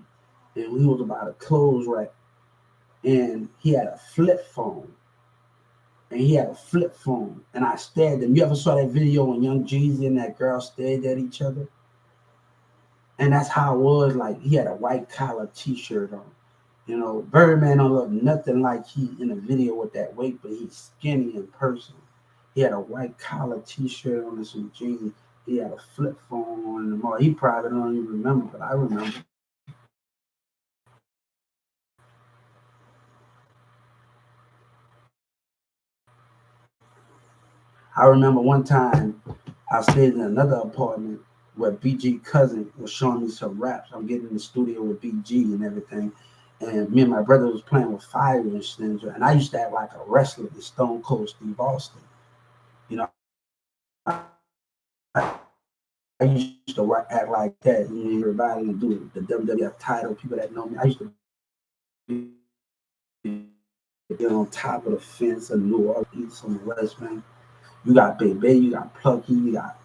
and we was about a clothes rack. And he had a flip phone. And I stared at him. You ever saw that video when Young Jeezy and that girl stared at each other? And that's how it was. Like he had a white collar T-shirt on. Birdman don't look nothing like he in a video with that weight, but he's skinny in person. He had a white collar T-shirt on and some jeans. He had a flip phone on and all. He probably don't even remember, but I remember. I remember one time I stayed in another apartment where BG cousin was showing me some raps. I'm getting in the studio with BG and everything. And me and my brother was playing with fire and things. And I used to act like a wrestler, the Stone Cold Steve Austin. You know, I used to act like that. Everybody and do the WWF title. People that know me, I used to be on top of the fence in New Orleans on the West Bank. You got Big Bay, you got Plucky, you got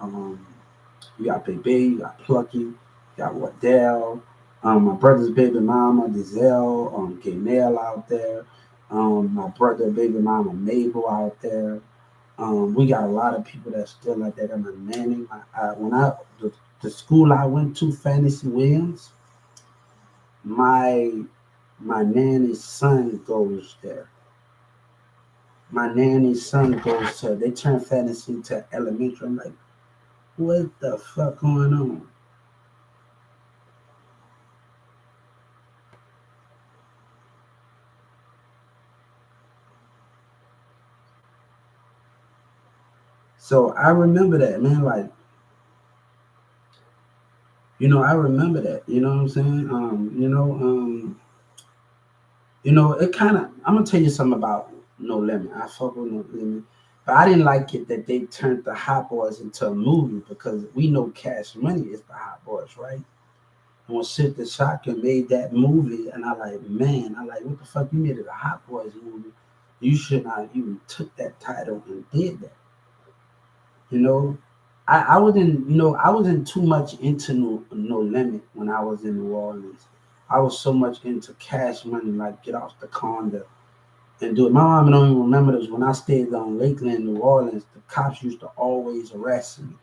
Big Bay, you got Plucky, you got Waddell, my brother's baby mama, Giselle, Gaynell out there, my brother baby mama Mabel out there. We got a lot of people that still like that. I'm a nanny. When the school I went to, Fantasy Williams, my my nanny's son goes there. My nanny's son goes to. They turn Fantasy to elementary. I'm like, what the fuck going on? So I remember that, man. Like, I remember that. You know what I'm saying? It kind of. I'm gonna tell you something about No Limit. I fuck with No Limit, but I didn't like it that they turned the Hot Boys into a movie because we know Cash Money is the Hot Boys, right? And when Sid the Shocker made that movie, and I like, what the fuck? You made it a Hot Boys movie. You should not even took that title and did that. You know, I wasn't too much into No Limit when I was in New Orleans. I was so much into cash money, like get off the condo and do it. My mom don't even remember this. When I stayed on Lakeland, New Orleans, the cops used to always arrest me.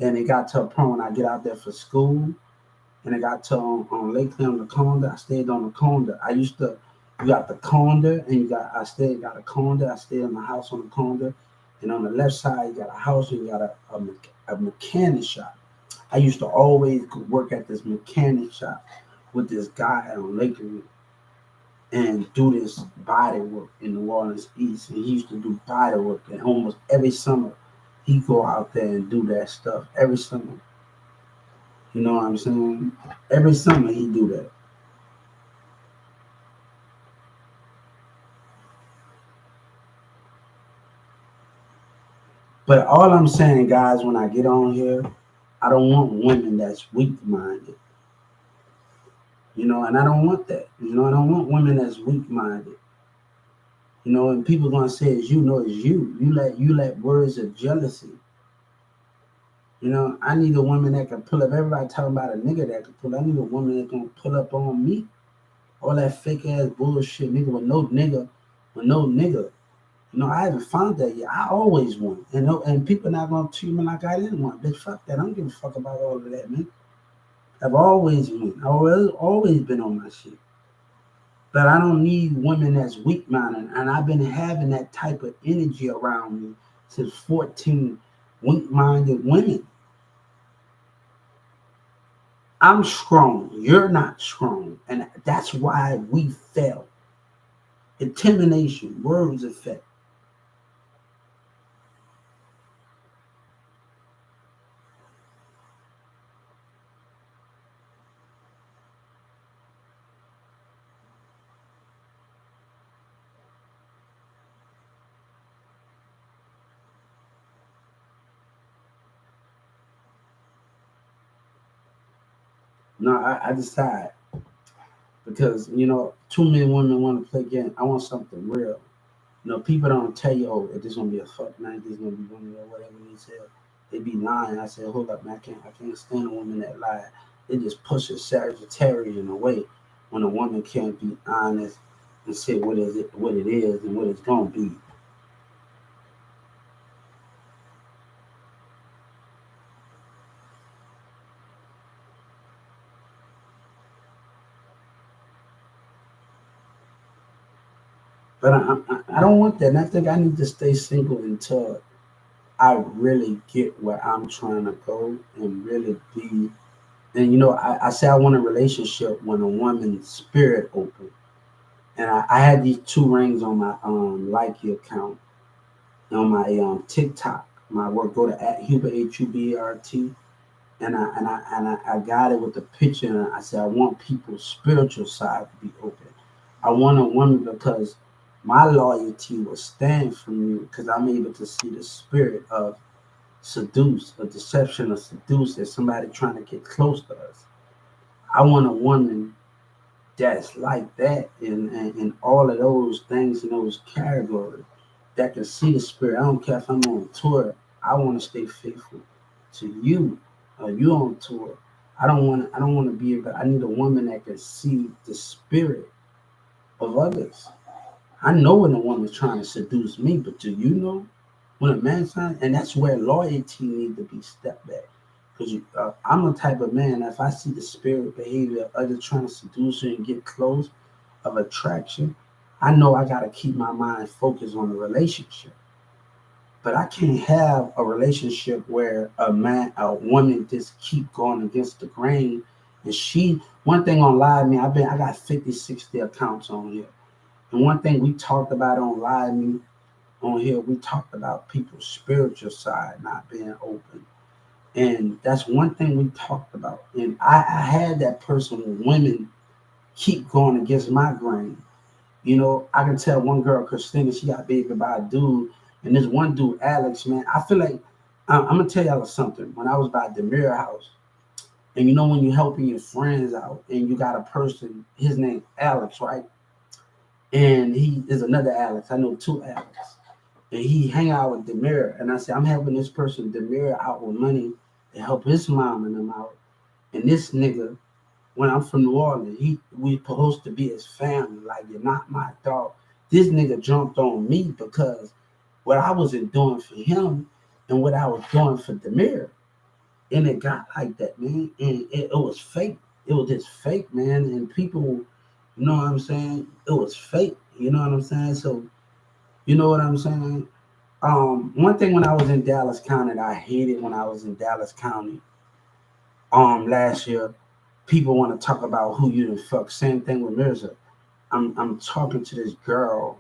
And it got to a point when I get out there for school, and it got to on Lakeland on the condo. I stayed on the condo. I used to, you got the condo, and got a condo. I stayed in the house on the condo, and on the left side you got a house, and you got a mechanic shop. I used to always work at this mechanic shop with this guy on Lakeland and do this body work in New Orleans East. And he used to do body work, and almost every summer he go out there and do that stuff every summer. You know what I'm saying? Every summer he do that. But all I'm saying, guys, when I get on here, I don't want women that's weak minded. And I don't want that. I don't want women that's weak minded. And people gonna say it's you. No, it's you. You let words of jealousy. I need a woman that can pull up. Everybody talking about a nigga that can pull up. I need a woman that gonna pull up on me. All that fake ass bullshit, with no nigga. I haven't found that yet. I always want, and people not gonna treat me like I didn't want. Bitch, fuck that. I don't give a fuck about all of that, man. I've always won. I've always been on my shit. But I don't need women that's weak minded, and I've been having that type of energy around me since 14. Weak minded women. I'm strong. You're not strong. And that's why we fail. Intimidation, words effect. No, I decide because, too many women want to play game. I want something real. People don't tell you, oh, if this gonna be a fuck night, this gonna be one or whatever they say. They be lying. I said, hold up, man, I can't stand a woman that lie. They just push a Sagittarian away when a woman can't be honest and say what it is, and what it's gonna be. But I don't want that. And I think I need to stay single until I really get where I'm trying to go and really be. And I say I want a relationship when a woman's spirit open. And I had these two rings on my Likey account, on my TikTok. My work go to at Hubert HUBERT, and I got it with the picture. And I said I want people's spiritual side to be open. I want a woman because my loyalty will stand for me because I'm able to see the spirit of seduce, a deception of seduce, as somebody trying to get close to us. I want a woman that's like that in all of those things in those categories that can see the spirit. I don't care if I'm on tour. I want to stay faithful to you. You on tour. I don't want to be able. I need a woman that can see the spirit of others. I know when a woman's trying to seduce me, but do you know when a man's trying? And that's where loyalty need to be stepped back. Because I'm the type of man, if I see the spirit behavior of others trying to seduce her and get close of attraction, I know I got to keep my mind focused on the relationship. But I can't have a relationship where a woman just keep going against the grain. And one thing on live me, I got 50, 60 accounts on here. And one thing we talked about on live me on here, we talked about people's spiritual side not being open. And that's one thing we talked about. And I had that person when women keep going against my grain. I can tell one girl, Christina, she got baby by a dude. And this one dude, Alex, man, I feel like I'm gonna tell y'all something. When I was by the Mirror House, and when you're helping your friends out, and you got a person, his name Alex, right? And he is another Alex. I know two Alex. And he hang out with Demir. And I said, I'm helping this person, Demir, out with money to help his mom and them out. And this nigga when I'm from New Orleans, we supposed to be his family. Like, you're not my dog. This nigga jumped on me because what I wasn't doing for him and what I was doing for Demir. And it got like that, man. And it was fake. It was just fake, man. And people, you know what I'm saying? It was fake. You know what I'm saying? So, you know what I'm saying? One thing when I was in Dallas County, that I hated when I was in Dallas County, last year, people want to talk about who you done fuck. Same thing with Mirza. I'm talking to this girl,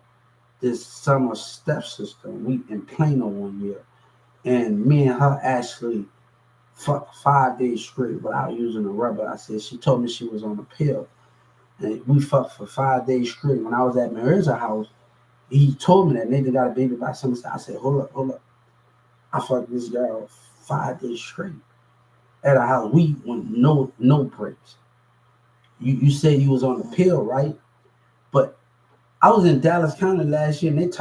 this summer stepsister. We in Plano one year, and me and her actually fucked 5 days straight without using a rubber. I said she told me she was on a pill, and we fucked for 5 days straight. When I was at Mirza's house, he told me that Nathan got a baby by some. I said, hold up, hold up. I fucked this girl 5 days straight at a house. We went no breaks. You said you was on the pill, right? But I was in Dallas County last year, and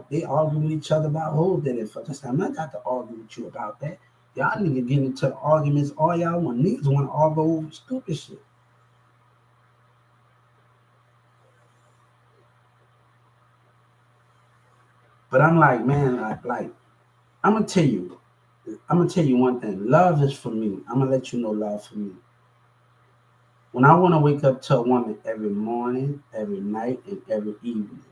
they arguing with each other about who did it. Fuck, I said, I'm not got to argue with you about that. Y'all niggas get into arguments all y'all want. Niggas want to argue over stupid shit. But I'm like, man, like I'm gonna tell you, one thing. Love is for me. I'm gonna let you know love for me. When I want to wake up to a woman every morning, every night, and every evening,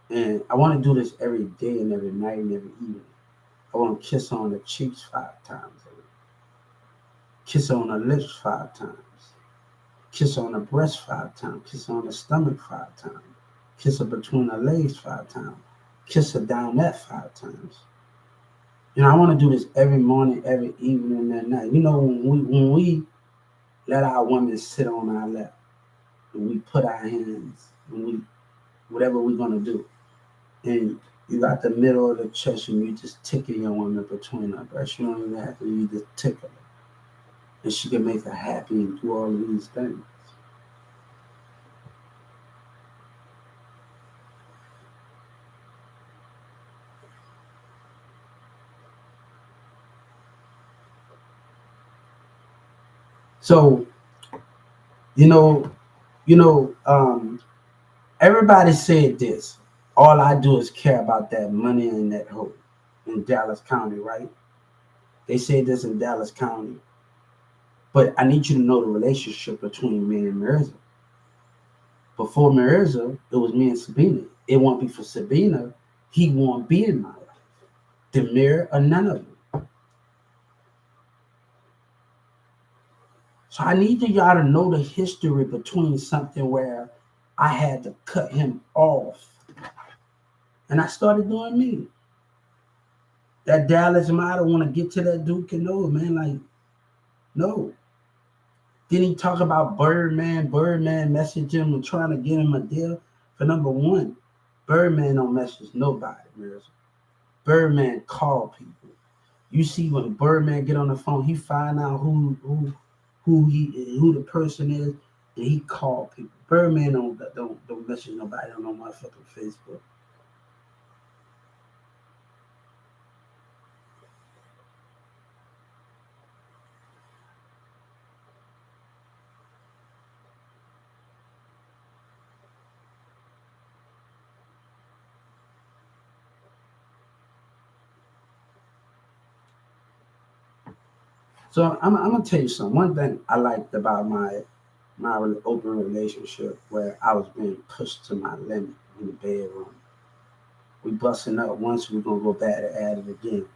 and I want to do this every day and every night and every evening. I want to kiss her on the cheeks 5 times, kiss her on the lips 5 times, kiss her on the breast 5 times, kiss her on the stomach 5 times, kiss her between her legs 5 times, kiss her down that 5 times. You know, I want to do this every morning, every evening, and at night. You know, when we let our women sit on our lap, and we put our hands, and we whatever we're gonna do, and you got the middle of the chest, and you just tickle your woman between her breasts. You don't even have to. You just tickle her, and she can make her happy and do all of these things. So you know, you know, everybody said this. All I do is care about that money and that hoe in Dallas County, right? They said this in Dallas County. But I need you to know the relationship between me and Mirza. Before Mirza, it was me and Sabina. It won't be for Sabina. He won't be in my life. Demir or none of them. So I need y'all to know the history between something where I had to cut him off. And I started doing me. That Dallas model want to get to that Duke and no, man, like, no. Then he talk about Birdman. Birdman messaged him and trying to get him a deal. For number one, Birdman don't message nobody, Mirza. Birdman call people. You see when Birdman get on the phone, he find out who the person is, and he call people. Birdman don't message nobody on no motherfucking Facebook. So I'm gonna tell you something. One thing I liked about my open relationship where I was being pushed to my limit in the bedroom. We busting up once, we gonna go back and at it again.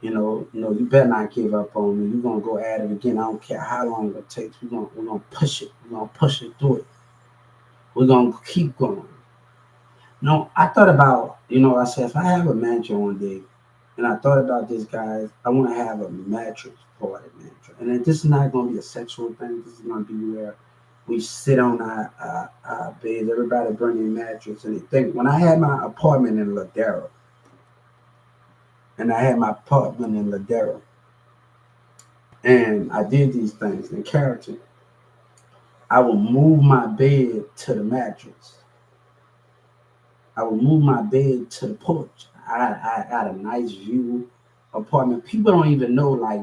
You better not give up on me. You're gonna go at it again. I don't care how long it takes. We're gonna push it. We're gonna push it through it. We're gonna keep going. No, I thought about, I said if I have a manager one day, and I thought about this, guys, I want to have a mattress party manager. And then this is not going to be a sexual thing. This is going to be where we sit on our beds, everybody bring in mattress. And they think, when I had my apartment in Ladera, and I had my apartment in Ladera, and I did these things in character, I would move my bed to the mattress. I would move my bed to the porch. I had a nice view apartment. People don't even know, like,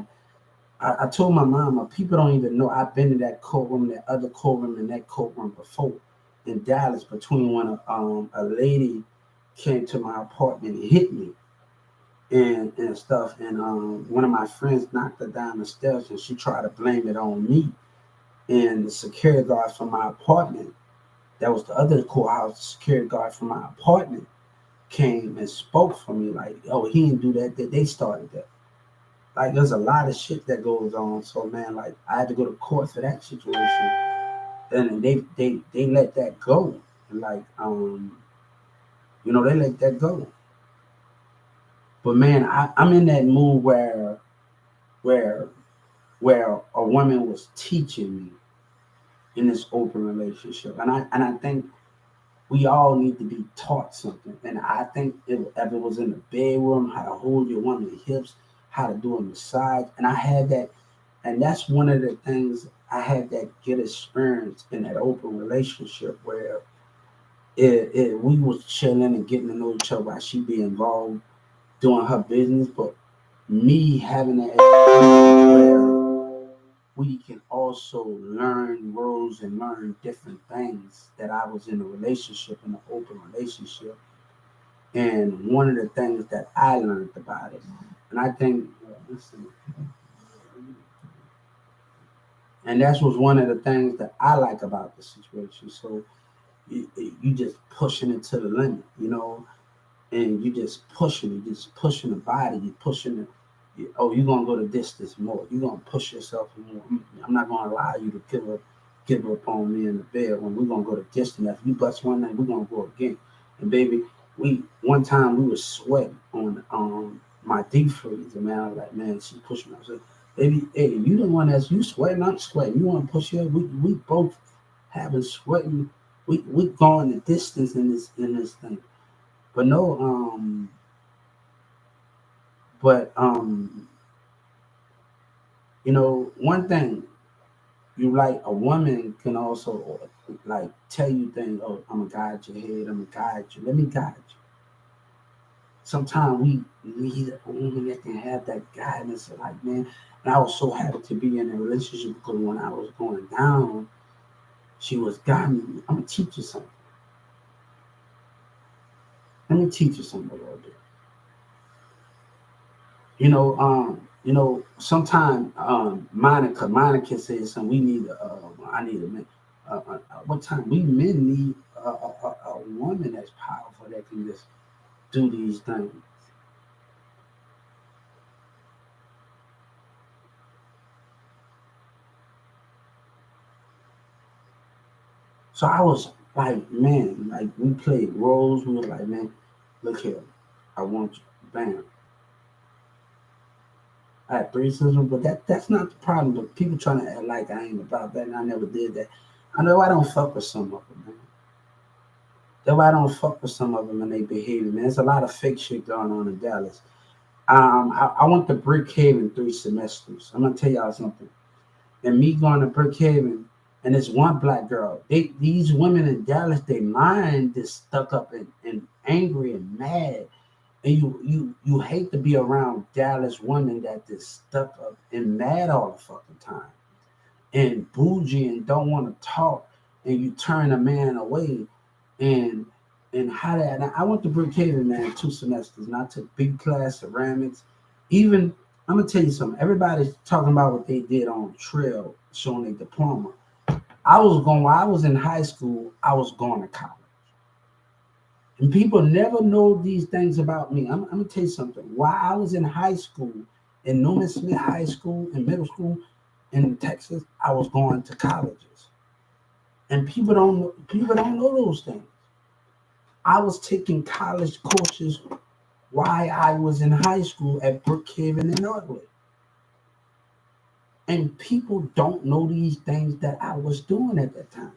I told my mama, people don't even know I've been in that courtroom, that other courtroom, and that courtroom before in Dallas. Between when a lady came to my apartment and hit me and stuff, and one of my friends knocked her down the steps, and she tried to blame it on me. And the security guard from my apartment, that was the other courthouse, the security guard from my apartment came and spoke for me like, oh, he didn't do that. They started that. Like there's a lot of shit that goes on. So man, like I had to go to court for that situation, and they let that go. Like they let that go. But man, I'm in that mood where where a woman was teaching me in this open relationship, and I think we all need to be taught something. And I think if it was in the bedroom, how to hold your woman's hips, how to do a massage, and I had that. And that's one of the things I had that good experience in that open relationship where we was chilling and getting to know each other while she be involved doing her business, but me having that experience where we can also learn roles and learn different things that I was in a relationship, in an open relationship. And one of the things that I learned about it, and I think, listen, and that was one of the things that I like about the situation. So you just pushing it to the limit, and you just pushing the body, you pushing it. Oh, you're gonna go the distance more. You're gonna push yourself more. I'm not gonna allow you to give up on me in the bed when we're gonna go the distance. If you bust one night, we're gonna go again. And baby, we one time we were sweating on my deep freezer, man. I was like, man, she pushed me. I said, baby, hey, you the one that's you sweating, I'm sweating. You wanna push her? We both having sweating. We going the distance in this thing. But no, but one thing you like a woman can also like tell you things. Oh, I'm gonna guide your head. I'm gonna guide you. Let me guide you. Sometimes we need a woman that can have that guidance. Like man, and I was so happy to be in a relationship because when I was going down, she was guiding me. I'm gonna teach you something. Let me teach you something a little bit. Sometimes Monica says something. We need I need a man. What time we men need a woman that's powerful that can just do these things. So I was like, man, like we played roles. We were like, man, look here, I want you. Bam. I had threesomes, but that's not the problem. But people trying to act like I ain't about that, and I never did that. I know I don't fuck with some of them, man. That's why I don't fuck with some of them and they behavior, man. There's a lot of fake shit going on in Dallas. I went to Brickhaven 3 semesters. I'm gonna tell y'all something. And me going to Brickhaven, and this one black girl. These women in Dallas, they mind is stuck up and angry and mad. And you hate to be around Dallas women that is stuck up and mad all the fucking time and bougie and don't want to talk, and you turn a man away, and how that. And I went to Brookhaven, man, 2 semesters, and I took big class ceramics. Even I'm gonna tell you something. Everybody's talking about what they did on trail, showing their diploma. I was going while I was in high school. I was going to college, and people never know these things about me. I'm gonna tell you something. While I was in high school, in Newman Smith High School, in middle school, in Texas, I was going to colleges, and people don't know those things. I was taking college courses while I was in high school at Brookhaven and Northwood, and people don't know these things that I was doing at that time.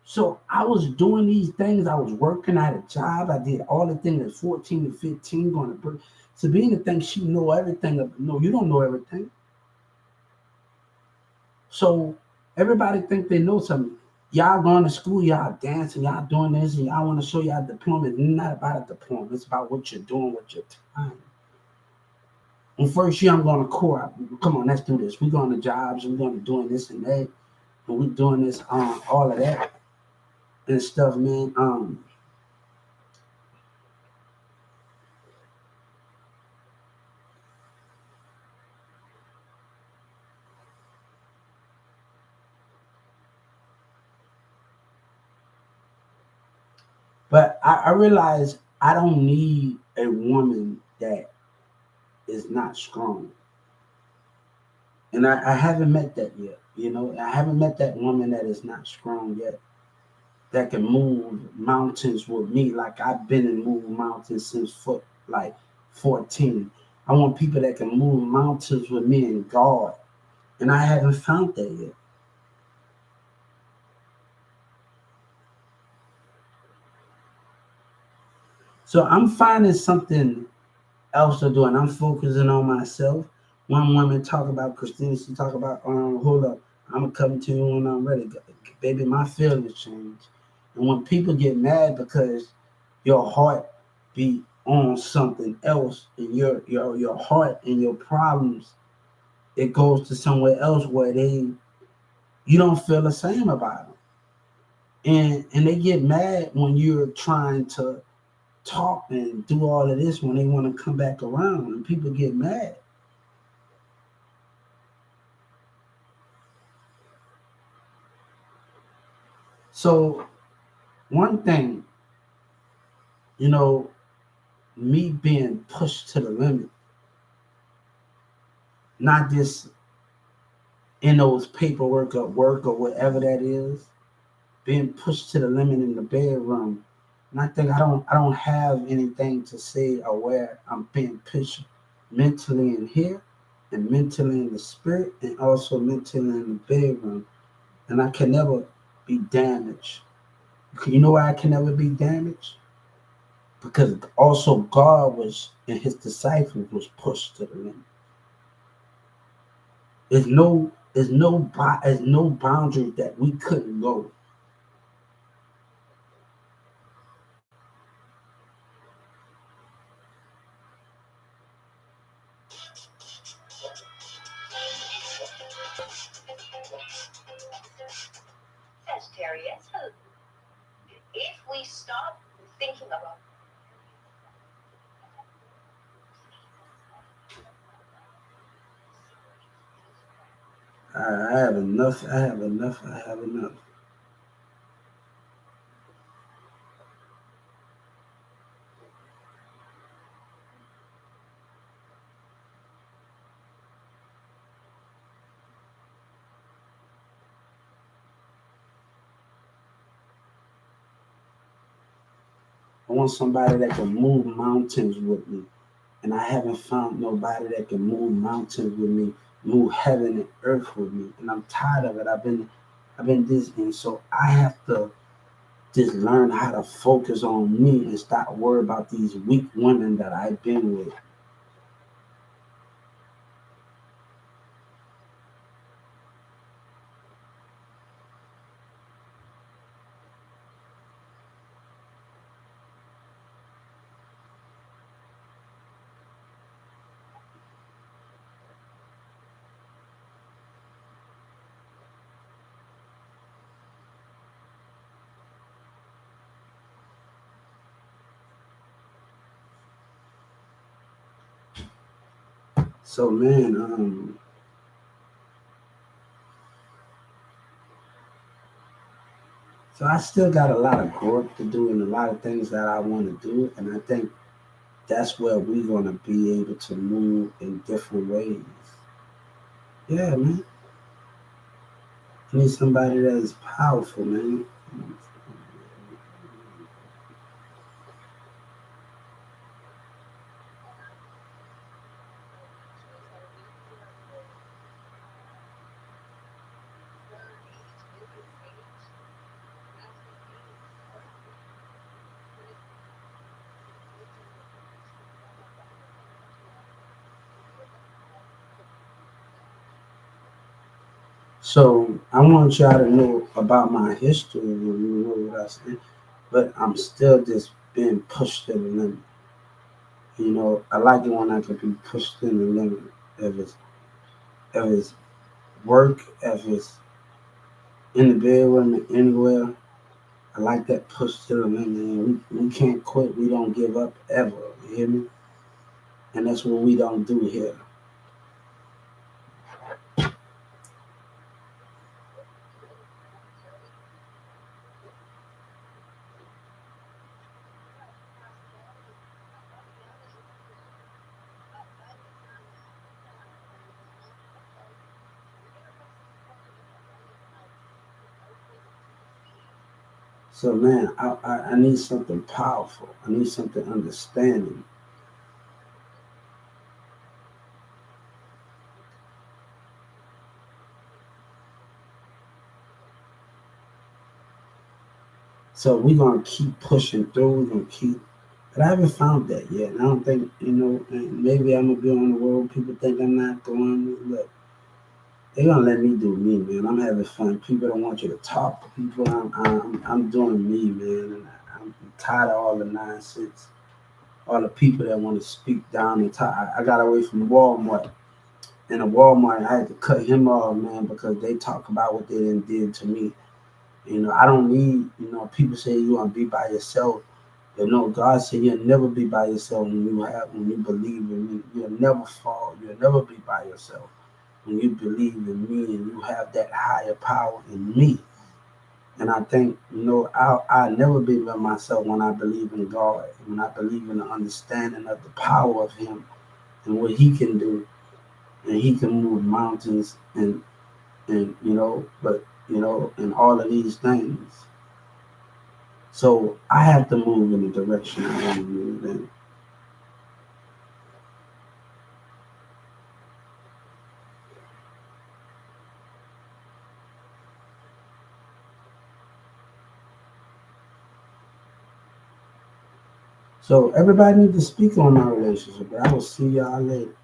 So I was doing these things. I was working at a job. I did all the things at 14 and 15, going to Brook. So being the thing, she know everything. No, you don't know everything. So everybody think they know something. Y'all going to school, y'all dancing, y'all doing this, and y'all want to show y'all diploma. It's not about a diploma. It's about what you're doing with your time. On first year, I'm going to court. Come on, let's do this. We're going to jobs. We're going to doing this and that. And we're doing this, all of that and stuff, man. But I realize I don't need a woman that is not strong. And I haven't met that yet. I haven't met that woman that is not strong yet, that can move mountains with me like I've been and moved mountains since like 14. I want people that can move mountains with me and God. And I haven't found that yet. So I'm finding something else to do, and I'm focusing on myself. One woman talk about Christina, she talk about, hold up, I'm gonna come to you when I'm ready. Baby, my feelings change. And when people get mad because your heart be on something else, and your heart and your problems, it goes to somewhere else where you don't feel the same about them. And they get mad when you're trying to talk and do all of this when they want to come back around, and people get mad. So one thing, you know, me being pushed to the limit, not just in those paperwork or work or whatever that is, being pushed to the limit in the bedroom. And I think I don't have anything to say or where I'm being pushed mentally in here and mentally in the spirit and also mentally in the bedroom. And I can never be damaged. You know why I can never be damaged? Because also God was and his disciples was pushed to the limit. There's no boundary that we couldn't go. I have enough. I have enough. I have enough. I want somebody that can move mountains with me, and I haven't found nobody that can move mountains with me, move heaven and earth with me, and I'm tired of it. I've been this, and so I have to just learn how to focus on me and stop worrying about these weak women that I've been with. So man, so I still got a lot of work to do and a lot of things that I want to do, and I think that's where we're gonna be able to move in different ways. Yeah, man. I need somebody that is powerful, man. So I want y'all to know about my history and you know what I said. But I'm still just being pushed to the limit. You know, I like it when I can be pushed to the limit. If it's if it's work, if it's in the bedroom, anywhere. I like that push to the limit. And we can't quit. We don't give up ever. You hear me? And that's what we don't do here. So man, I need something powerful. I need something understanding. So we're gonna keep pushing through. We're gonna keep. But I haven't found that yet. And I don't think and maybe I'm gonna be on the road. People think I'm not going. Look, they're gonna let me do me, man. I'm having fun. People don't want you to talk to people. I'm doing me, man. And I'm tired of all the nonsense. All the people that want to speak down and talk. I got away from Walmart. In a Walmart, I had to cut him off, man, because they talk about what they did to me. I don't need, people say you want to be by yourself. God said you'll never be by yourself when you believe in me. You'll never fall. You'll never be by yourself when you believe in me and you have that higher power in me. And I think, I'll never be by myself when I believe in God, when I believe in the understanding of the power of Him and what He can do. And He can move mountains and and all of these things. So I have to move in the direction I want to move in. So everybody needs to speak on my relationship. But I will see y'all later.